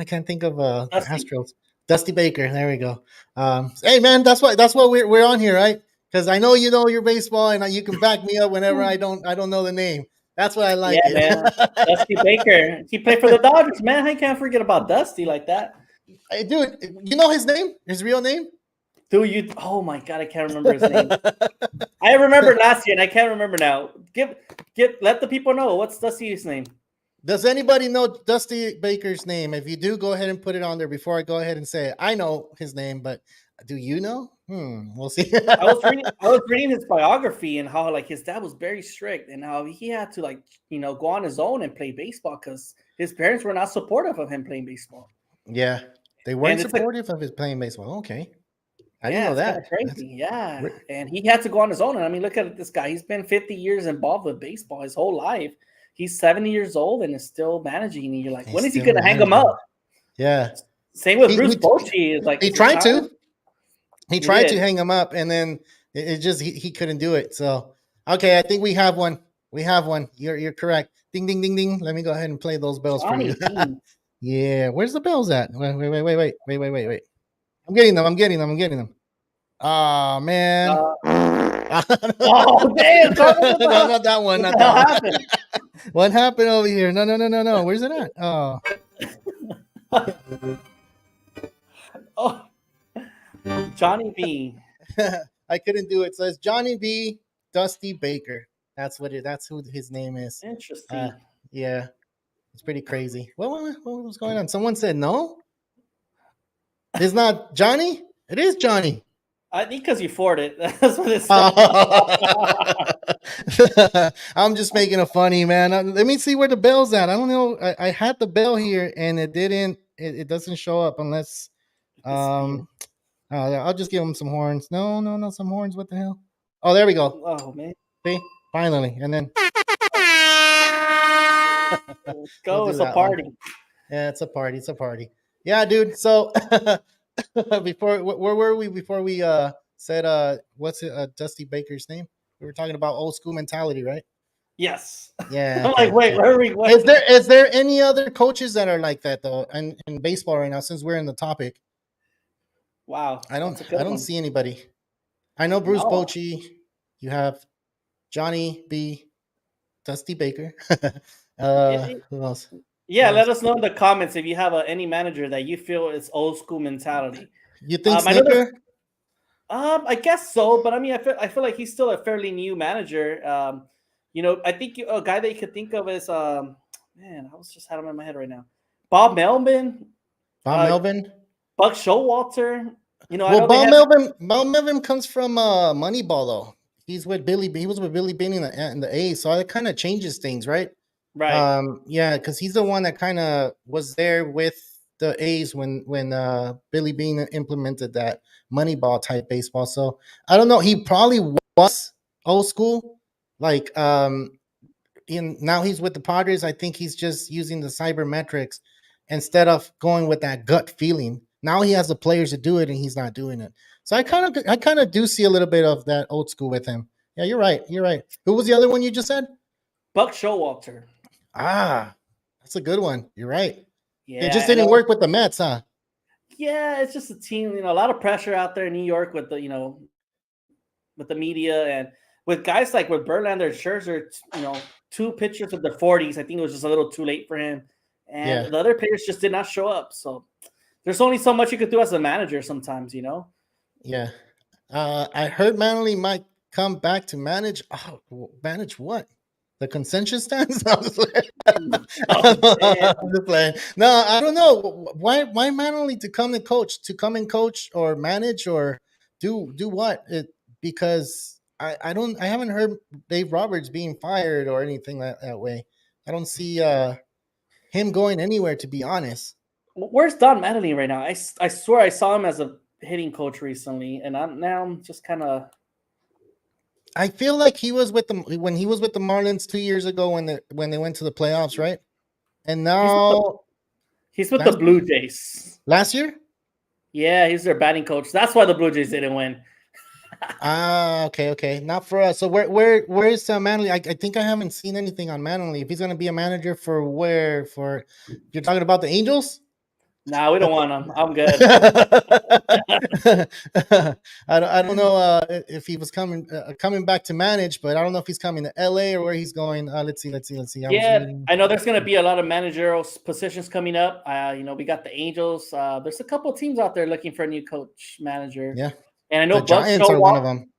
can't think of the Astros. Dusty Baker. There we go. Hey, man, that's what we're on here, right? Because I know you know your baseball, and you can back me up whenever I don't know the name. That's what I like. Yeah, man. Dusty Baker. He played for the Dodgers, man. I can't forget about Dusty like that. Hey, dude, you know his name? His real name? Dude, oh my God, I can't remember his name. I remember last year, and I can't remember now. Let the people know. What's Dusty's name? Does anybody know Dusty Baker's name? If you do, go ahead and put it on there before I go ahead and say it. I know his name, but do you know? We'll see. I was reading his biography and how like his dad was very strict and how he had to go on his own and play baseball because his parents were not supportive of him playing baseball. Yeah, they weren't supportive of his playing baseball. Okay, I didn't know that. Crazy, yeah. And he had to go on his own. And I mean, look at this guy. He's been 50 years involved with baseball his whole life. He's 70 years old and is still managing. And you're like, when is he going to hang him up? Yeah. Same with Bruce Bochy. Like he tried to. He tried to hang him up, and then it just he couldn't do it. So okay, I think we have one. You're correct. Ding ding ding ding. Let me go ahead and play those bells for you. Yeah, where's the bells at? Wait. I'm getting them. Oh man. Oh damn! No, not that one. Not that one. What happened over here? No. Where's it at? Oh. Oh. Johnny B. I couldn't do it. So it's Johnny B. Dusty Baker. That's who his name is. Interesting. Yeah, it's pretty crazy. What was going on? Someone said no. It's not Johnny? It is Johnny. I think because you fought it. That's what it's. I'm just making a funny, man. Let me see where the bell's at. I don't know. I had the bell here and it didn't. It doesn't show up unless. Um. I'll just give him some horns. No, no, no, some horns. What the hell? Oh, there we go. Oh man, See, finally, and then let's we'll go! do It's a that one. party. Yeah, it's a party. It's a party. Yeah, dude. So before where were we before we said what's it Dusty Baker's name? We were talking about old school mentality, right? Yes. Yeah. I'm Okay. like, wait, Okay. where are we? What? Is there any other coaches that are like that though? In baseball right now, since we're in the topic, Wow, I don't that's a good I don't one. see anybody. I know Bruce No. Bochy. You have Johnny B. Dusty Baker. Who else? Who Yeah, let else? us know in the comments if you have any manager that you feel is old school mentality. You think I know there's, Snitker? I guess so, but I mean, I feel like he's still a fairly new manager. I think a guy that you could think of is, man, I was just had him in my head right now. Bob Melvin, Bob uh, Melvin? Buck Showalter. I Well, know they had Bob Melvin comes from Moneyball though. He's with Billy. He was with Billy Bean in the A, so it kind of changes things, right? right. Yeah, because he's the one that kind of was there with the A's when Billy Bean implemented that Moneyball type baseball. So I don't know. He probably was old school, like now he's with the Padres. I think he's just using the cybermetrics instead of going with that gut feeling. Now he has the players to do it, and he's not doing it. So I kind of do see a little bit of that old school with him. Yeah, you're right. You're right. Who was the other one you just said? Buck Showalter. Ah, that's a good one. You're right. It Yeah, just I didn't know. work with the Mets, huh? Yeah, it's just a team. A lot of pressure out there in New York with the media and with guys like with Verlander and Scherzer. Two pitchers with their 40s. I think it was just a little too late for him, and Yeah, the other players just did not show up. So there's only so much you could do as a manager sometimes. yeah. I heard Manley might come back to manage. Oh, manage what? The concession stands? I was like- Oh man. I'm just playing. No, I don't know. Why Manley to come and coach, to come and coach or manage or do what? Because I haven't heard Dave Roberts being fired or anything that way. I don't see him going anywhere, to be honest. Where's Don Mattingly right now? I swear I saw him as a hitting coach recently, and I'm just kind of. I feel like he was with them when he was with the Marlins 2 years ago when they went to the playoffs, right? And He's with the now he's with the last Blue Jays. last year. Yeah, he's their batting coach. That's why the Blue Jays didn't win. Ah, okay, okay. Not for us. So where is Manley? I think I haven't seen anything on Manley. If he's gonna be a manager for where? For you're talking about the Angels? Nah, we don't want him. I'm good. I don't know if he was coming back to manage, but I don't know if he's coming to LA or where he's going. Let's see. I was Yeah, reading. I know there's going to be a lot of managerial positions coming up. We got the Angels. There's a couple of teams out there looking for a new coach manager, Yeah, and I know the Giants are one of them.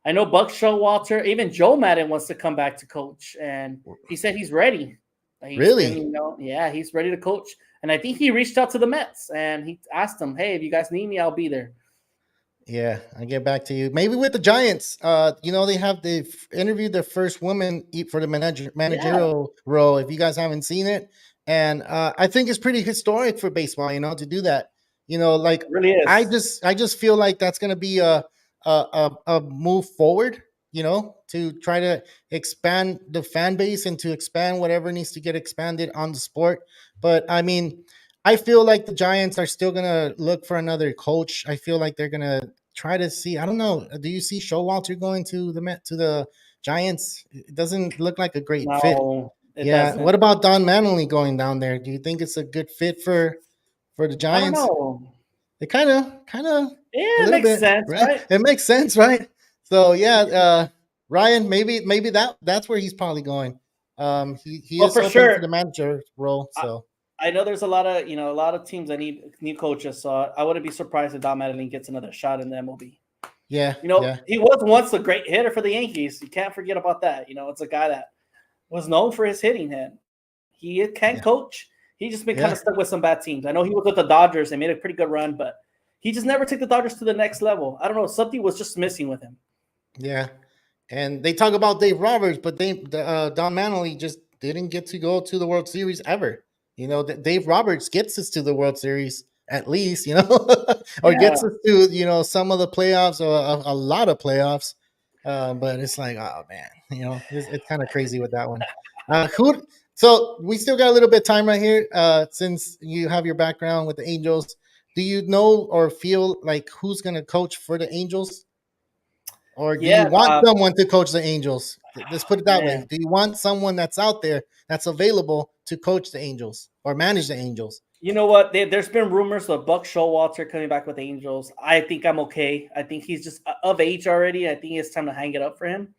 Buck Showalter, even Joe Madden wants to come back to coach, and he said he's ready. Really? Yeah, he's ready to coach. And I think he reached out to the Mets and he asked them, "Hey, if you guys need me, I'll be there." Yeah, I'll get back to you. Maybe with the Giants. They've interviewed their first woman for the Yeah, managerial role. If you guys haven't seen it, and I think it's pretty historic for baseball. To do that. Like it really I is. just I just feel like that's gonna be a move forward. To try to expand the fan base and to expand whatever needs to get expanded on the sport. But I mean, I feel like the Giants are still gonna look for another coach. I feel like they're gonna try to see. I don't know. Do you see Showalter going to the Giants? It doesn't look like a great fit. No, it Yeah. doesn't. What about Don Manley going down there? Do you think it's a good fit for the I don't Giants? know. It kind of a Yeah, it little makes bit, sense, right? right? It makes sense, right? So yeah, Ryan, maybe that's where he's probably going. He Well, is for open for sure. the manager role. I, So I know there's a lot of teams that need new coaches, so I wouldn't be surprised if Don Madeline gets another shot in the MLB. yeah, yeah, He was once a great hitter for the Yankees. You can't forget about that. It's a guy that was known for his hitting hand. He can yeah, coach. He just been kind yeah, of stuck with some bad teams. I know he was with the Dodgers. They made a pretty good run, but he just never took the Dodgers to the next level. I don't know. Something was just missing with him. Yeah. And they talk about Dave Roberts, but Don Manley just didn't get to go to the World Series ever. Dave Roberts gets us to the World Series at least, or Yeah. gets us to, some of the playoffs or a lot of playoffs. But it's like, oh man, it's kind of crazy with that one. So we still got a little bit of time right here. Since you have your background with the Angels, do you know or feel like who's going to coach for the Angels? Or do you Yeah. want someone to coach the Angels? Let's put it that way. Man. Do you want someone that's out there that's available to coach the Angels or manage the Angels? You know what? There's been rumors of Buck Showalter coming back with the Angels. I think I'm okay. I think he's just of age already. I think it's time to hang it up for him.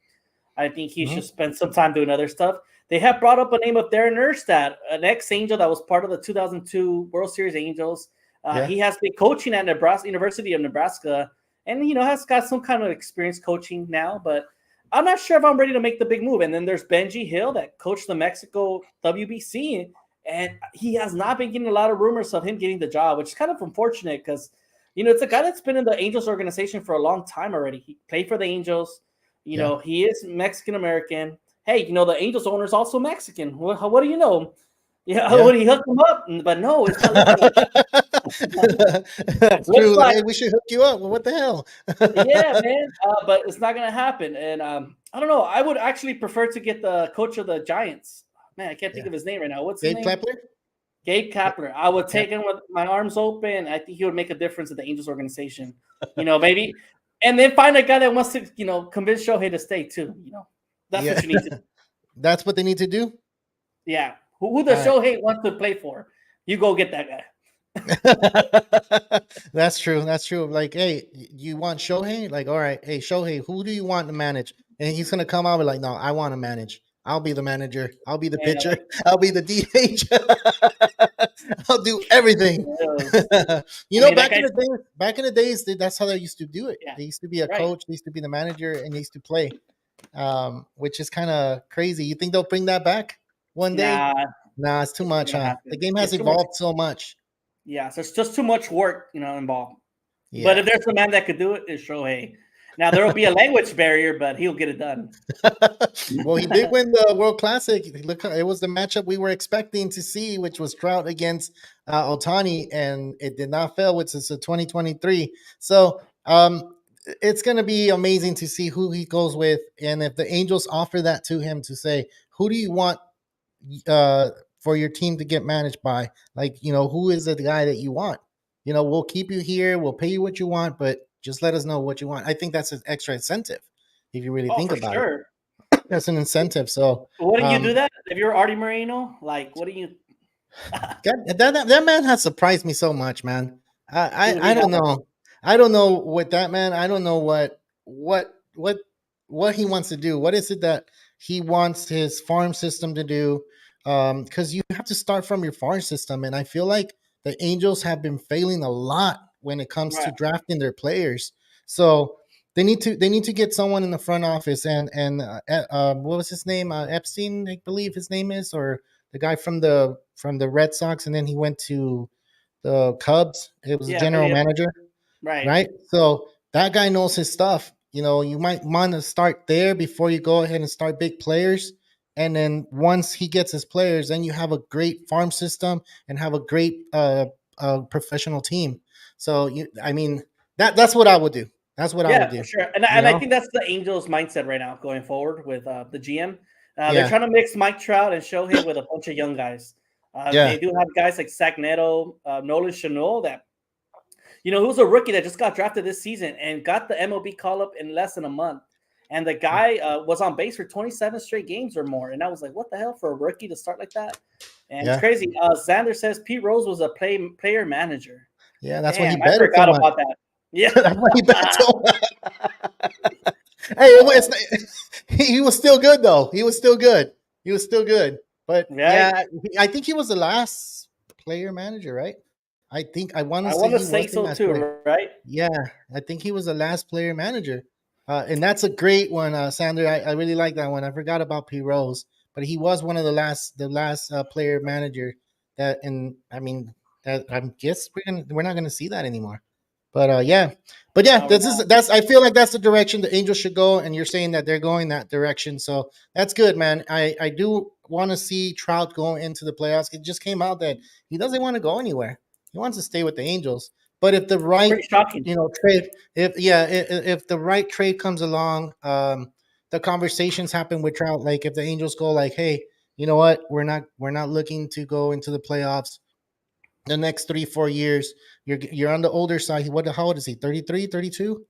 I think he should spend some time doing other stuff. They have brought up a name of Darren Erstad, an ex-Angel that was part of the 2002 World Series Angels. Yeah. He has been coaching at University of Nebraska, and has got some kind of experience coaching now. But I'm not sure if I'm ready to make the big move. And then there's Benji Hill that coached the Mexico WBC, and he has not been getting a lot of rumors of him getting the job, which is kind of unfortunate because it's a guy that's been in the Angels organization for a long time already. He played for the Angels. He is Mexican American. Hey, the Angels owner is also Mexican. What do you know? Would he hook him up? But no, it's not looking like That's true. Like, hey, we should hook you up. Well, what the hell? Yeah, man. But it's not going to happen. And I don't know. I would actually prefer to get the coach of the Giants. Man, I can't think of his name right now. What's his name? Gabe Kapler. I would take him with my arms open. I think he would make a difference in the Angels organization. Maybe. And then find a guy that wants to, convince Shohei to stay too. That's what you need to do. That's what they need to do? Yeah. Who does Shohei want to play for? You go get that guy. That's true. Like, hey, you want Shohei? Like, all right, hey, Shohei, who do you want to manage? And he's gonna come out with like, no, I want to manage. I'll be the manager. I'll be the pitcher. I'll be the DH. I'll do everything. Back in the days, that's how they used to do it. Yeah. They used to be a coach, they used to be the manager, and they used to play, which is kind of crazy. You think they'll bring that back one day? Nah, it's too much. The game has evolved so much. Yeah, so it's just too much work, involved. Yeah. But if there's a man that could do it, it's Shohei. Now, there will be a language barrier, but he'll get it done. Well, he did win the World Classic. Look, it was the matchup we were expecting to see, which was Trout against Ohtani, and it did not fail, which is a 2023. So it's going to be amazing to see who he goes with, and if the Angels offer that to him to say, who do you want for your team to get managed by? Like, who is the guy that you want? We'll keep you here. We'll pay you what you want, but just let us know what you want. I think that's an extra incentive if you really think about it. That's an incentive. So wouldn't you do that if you're Artie Moreno? Like, what do you? that man has surprised me so much, man. I don't know. I don't know what that man. I don't know what he wants to do. What is it that he wants his farm system to do? Because you have to start from your farm system, and I feel like the Angels have been failing a lot when it comes to drafting their players. So they need to get someone in the front office, and what was his name? Epstein, I believe his name is, or the guy from the Red Sox, and then he went to the Cubs. It was a general manager, right? So that guy knows his stuff. You might want to start there before you go ahead and start big players. And then once he gets his players, then you have a great farm system and have a great professional team. So that's what I would do. That's what I would do. For sure. And I think that's the Angels' mindset right now going forward with the GM. They're trying to mix Mike Trout and Shohei with a bunch of young guys. They do have guys like Zach Neto, Nolan Chanel, that who's a rookie that just got drafted this season and got the MLB call-up in less than a month. And the guy was on base for 27 straight games or more. And I was like, what the hell for a rookie to start like that? And it's crazy. Xander says Pete Rose was a player manager. Yeah, that's why he bet so much. About that. Yeah, that's why he bet so much. Hey, he was still good though. He was still good. But I think he was the last player manager, right? I want to say so too, right? Yeah, I think he was the last player manager. And that's a great one, Sander. I really like that one. I forgot about P. Rose, but he was one of the last player manager that. And I mean, that I guess we're not going to see that anymore. Yeah, but yeah, No, we're not. that's I feel like that's the direction the Angels should go, and you're saying that they're going that direction, so that's good, man. I do want to see Trout go into the playoffs. It just came out that he doesn't want to go anywhere. He wants to stay with the Angels. But if the It's right pretty shocking. trade, if the right trade comes along, the conversations happen with Trout. Like if the Angels go like, hey, you know what, we're not looking to go into the playoffs the next 3 4 years. You're on the older side. How old is he? 33, 32?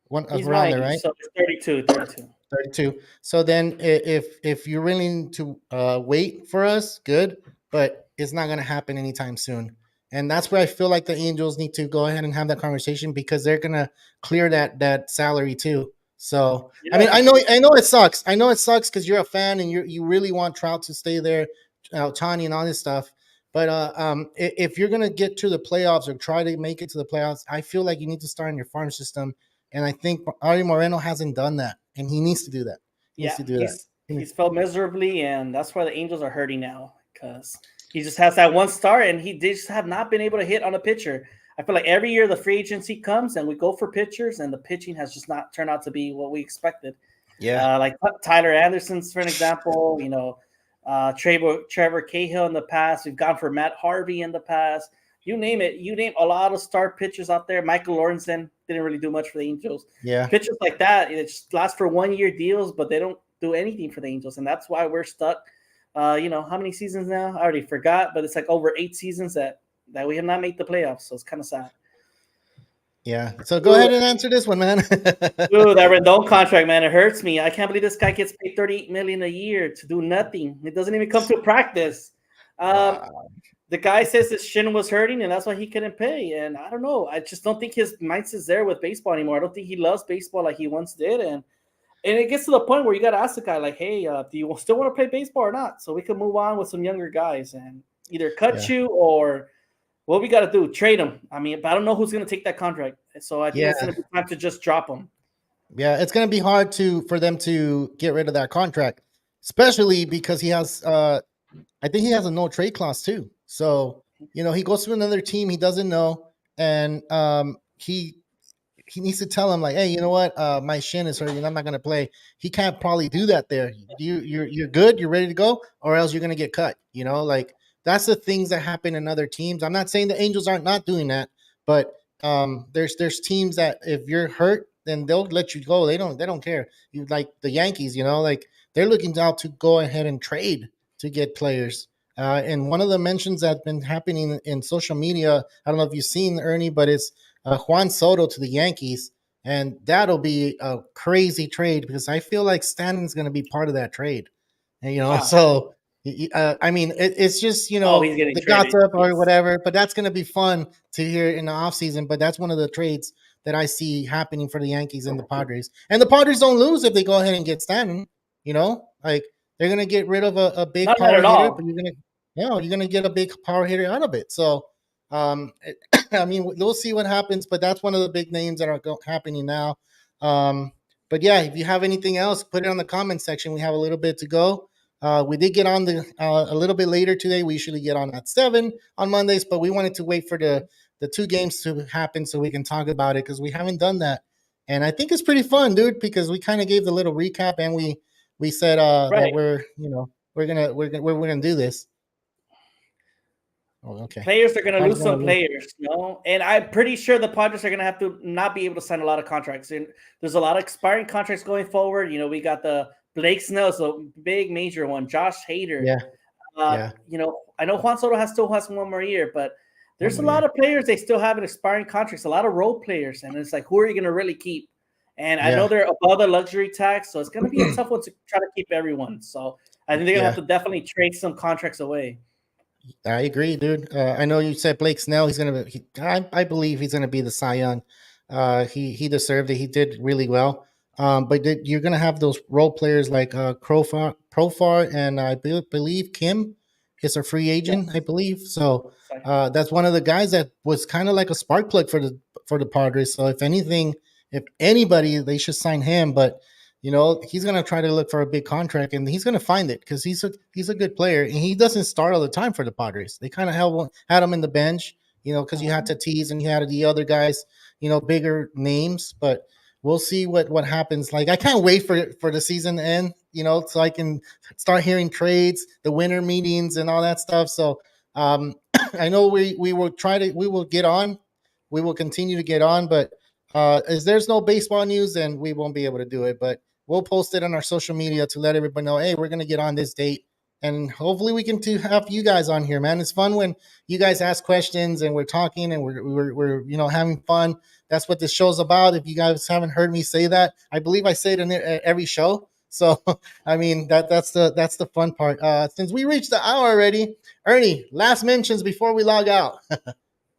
One He's around my there, age, right? so it's 32, 32. 32. So then if you're willing to wait for us, good, but it's not going to happen anytime soon. And that's where I feel like the Angels need to go ahead and have that conversation because they're going to clear that salary too. So, I Yeah, mean, for sure. I know it sucks. I know it sucks cuz you're a fan and you really want Trout to stay there, Tani and all this stuff. But if you're going to get to the playoffs or try to make it to the playoffs, I feel like you need to start in your farm system, and I think Ari Moreno hasn't done that, and he needs to do that. He needs Yeah, to do that. he's felt miserably, and that's why the Angels are hurting now because he just has that one star, and they just have not been able to hit on a pitcher. I feel like every year the free agency comes and we go for pitchers, and the pitching has just not turned out to be what we expected. Yeah, Like Tyler Anderson's, for an example, Trevor Cahill in the past. We've gone for Matt Harvey in the past. You name it. You name a lot of star pitchers out there. Michael Lorenzen didn't really do much for the Angels. yeah, Pitchers like that, it just lasts for 1 year deals, but they don't do anything for the Angels, and that's why we're stuck. How many seasons now? I already forgot, but it's like over 8 seasons that we have not made the playoffs. So it's kind of sad. yeah. So go ahead and answer this one, man. Ooh, that Rendon contract, man, it hurts me. I can't believe this guy gets paid $38 million a year to do nothing. It doesn't even come to practice. Um, Wow. the guy says his shin was hurting, and that's why he couldn't pay. And I don't know. I just don't think his mindset's there with baseball anymore. I don't think he loves baseball like he once did. And it gets to the point where you got to ask the guy, like, hey, do you still want to play baseball or not? So we can move on with some younger guys and either cut Yeah, you or what we got to do, trade him. I mean, but I don't know who's going to take that contract. So I think yeah, it's going to be time to just drop him. yeah. It's gonna be hard for them to get rid of that contract, especially because he has. I think he has a no trade clause too. So he goes to another team he doesn't know, and he needs to tell him like, hey, you know what? My shin is hurting. I'm not gonna play. He can't probably do that there. You're good. You're ready to go, or else you're gonna get cut. Like that's the things that happen in other teams. I'm not saying the Angels aren't not doing that, but there's teams that if you're hurt, then they'll let you go. They don't care. You like the Yankees, like they're looking out to go ahead and trade to get players. And one of the mentions that's been happening in social media, I don't know if you've seen Ernie, but it's Juan Soto to the Yankees, and that'll be a crazy trade because I feel like Stanton's going to be part of that trade. And Wow. so I mean, it's just Oh, he's getting the traded. gossip or Yes. whatever, but that's going to be fun to hear in the offseason. But that's one of the trades that I see happening for the Yankees and the Padres. And the Padres don't lose if they go ahead and get Stanton. Like they're going to get rid of a big Not power at hitter, all. but you're going to get a big power hitter out of it. So I mean, we'll see what happens, but that's one of the big names that are happening now. Um, but yeah, if you have anything else, put it on the comment section. We have a little bit to go. We did get on a little bit later today. We usually get on at 7 on Mondays, but we wanted to wait for the 2 games to happen so we can talk about it because we haven't done that. And I think it's pretty fun, dude, because we kind of gave the little recap and we said that Right. we're gonna do this. Oh, okay. Players are going to I was lose gonna some lose. players, and I'm pretty sure the Padres are going to have to not be able to sign a lot of contracts. And there's a lot of expiring contracts going forward. We got the Blake Snell, so big major one. Josh Hader. Yeah, yeah. I know Juan Soto still has 1 more year, but One there's a more lot year. of players they still have an expiring contracts. A lot of role players, and it's like, who are you going to really keep? And I know Yeah, they're above the luxury tax, so it's going to be a tough one to try to keep everyone. So I think they're going to have yeah. to definitely trade some contracts away. I agree, dude. I know you said Blake Snell. He's gonna be. I believe he's gonna be the Cy Young. He deserved it. He did really well. But you're gonna have those role players like Profar, and I believe Kim is a free agent. I Yes. believe so. So, That's one of the guys that was kind of like a spark plug for the Padres. So if anything, if anybody, they should sign him. But he's gonna try to look for a big contract, and he's gonna find it because he's a good player, and he doesn't start all the time for the Padres. They kind of had him in the bench, because you had Tatis and you had the other guys, bigger names, but we'll see what happens. Like, I can't wait for the season to end, so I can start hearing trades, the winter meetings, and all that stuff. So I know we will get on, we will continue to get on, but as there's no baseball news, then we won't be able to do it. But we'll post it on our social media to let everybody know, hey, we're gonna get on this date, and hopefully we can have you guys on here, man. It's fun when you guys ask questions and we're talking and we're having fun. That's what this show's about. If you guys haven't heard me say that, I believe I say it in every show. So I mean that's the fun part. Since we reached the hour already, Ernie, last mentions before we log out.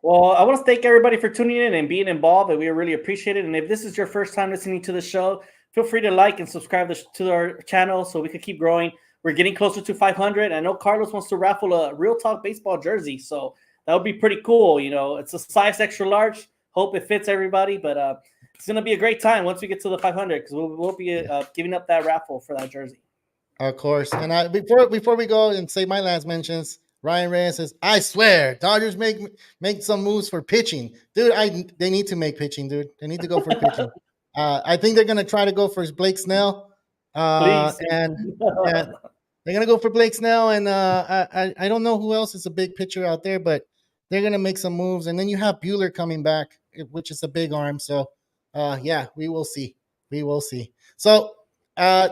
Well, I want to thank everybody for tuning in and being involved, and we really appreciate it. And if this is your first time listening to the show, feel free to like and subscribe to our channel so we can keep growing. We're getting closer to 500. I know Carlos wants to raffle a Real Talk Baseball jersey, so that would be pretty cool. It's a size extra large. Hope it fits everybody, but it's going to be a great time once we get to the 500 because we'll be giving up that raffle for that jersey. Of course. And before we go and say my last mentions, Ryan Reyes says, I swear, Dodgers make some moves for pitching. Dude, they need to make pitching, dude. They need to go for pitching. I think they're going to try to go for Blake Snell. And they're going to go for Blake Snell. And I don't know who else is a big pitcher out there, but they're going to make some moves. And then you have Buehler coming back, which is a big arm. So, yeah, we will see. We will see. So,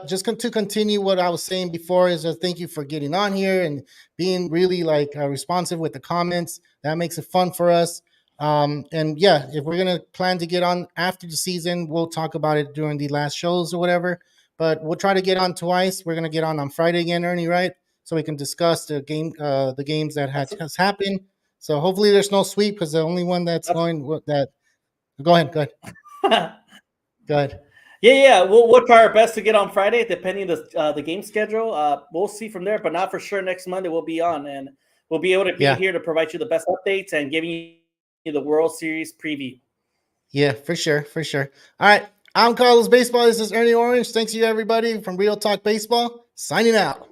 just to continue what I was saying before is thank you for getting on here and being really responsive with the comments. That makes it fun for us. And yeah, if we're gonna plan to get on after the season, we'll talk about it during the last shows or whatever. But we'll try to get on twice. We're gonna get on Friday again, Ernie, right? So we can discuss the games that has happened. So hopefully there's no sweep because the only one that's going that. Go ahead. Go ahead. Yeah. We'll try our best to get on Friday, depending on the game schedule. We'll see from there, but not for sure next Monday we'll be on, and we'll be able to be here to provide you the best updates and giving you the World Series preview. Yeah, for sure. All right, I'm Carlos Baseball. This is Ernie Orange. Thanks to you, everybody, from Real Talk Baseball. Signing out.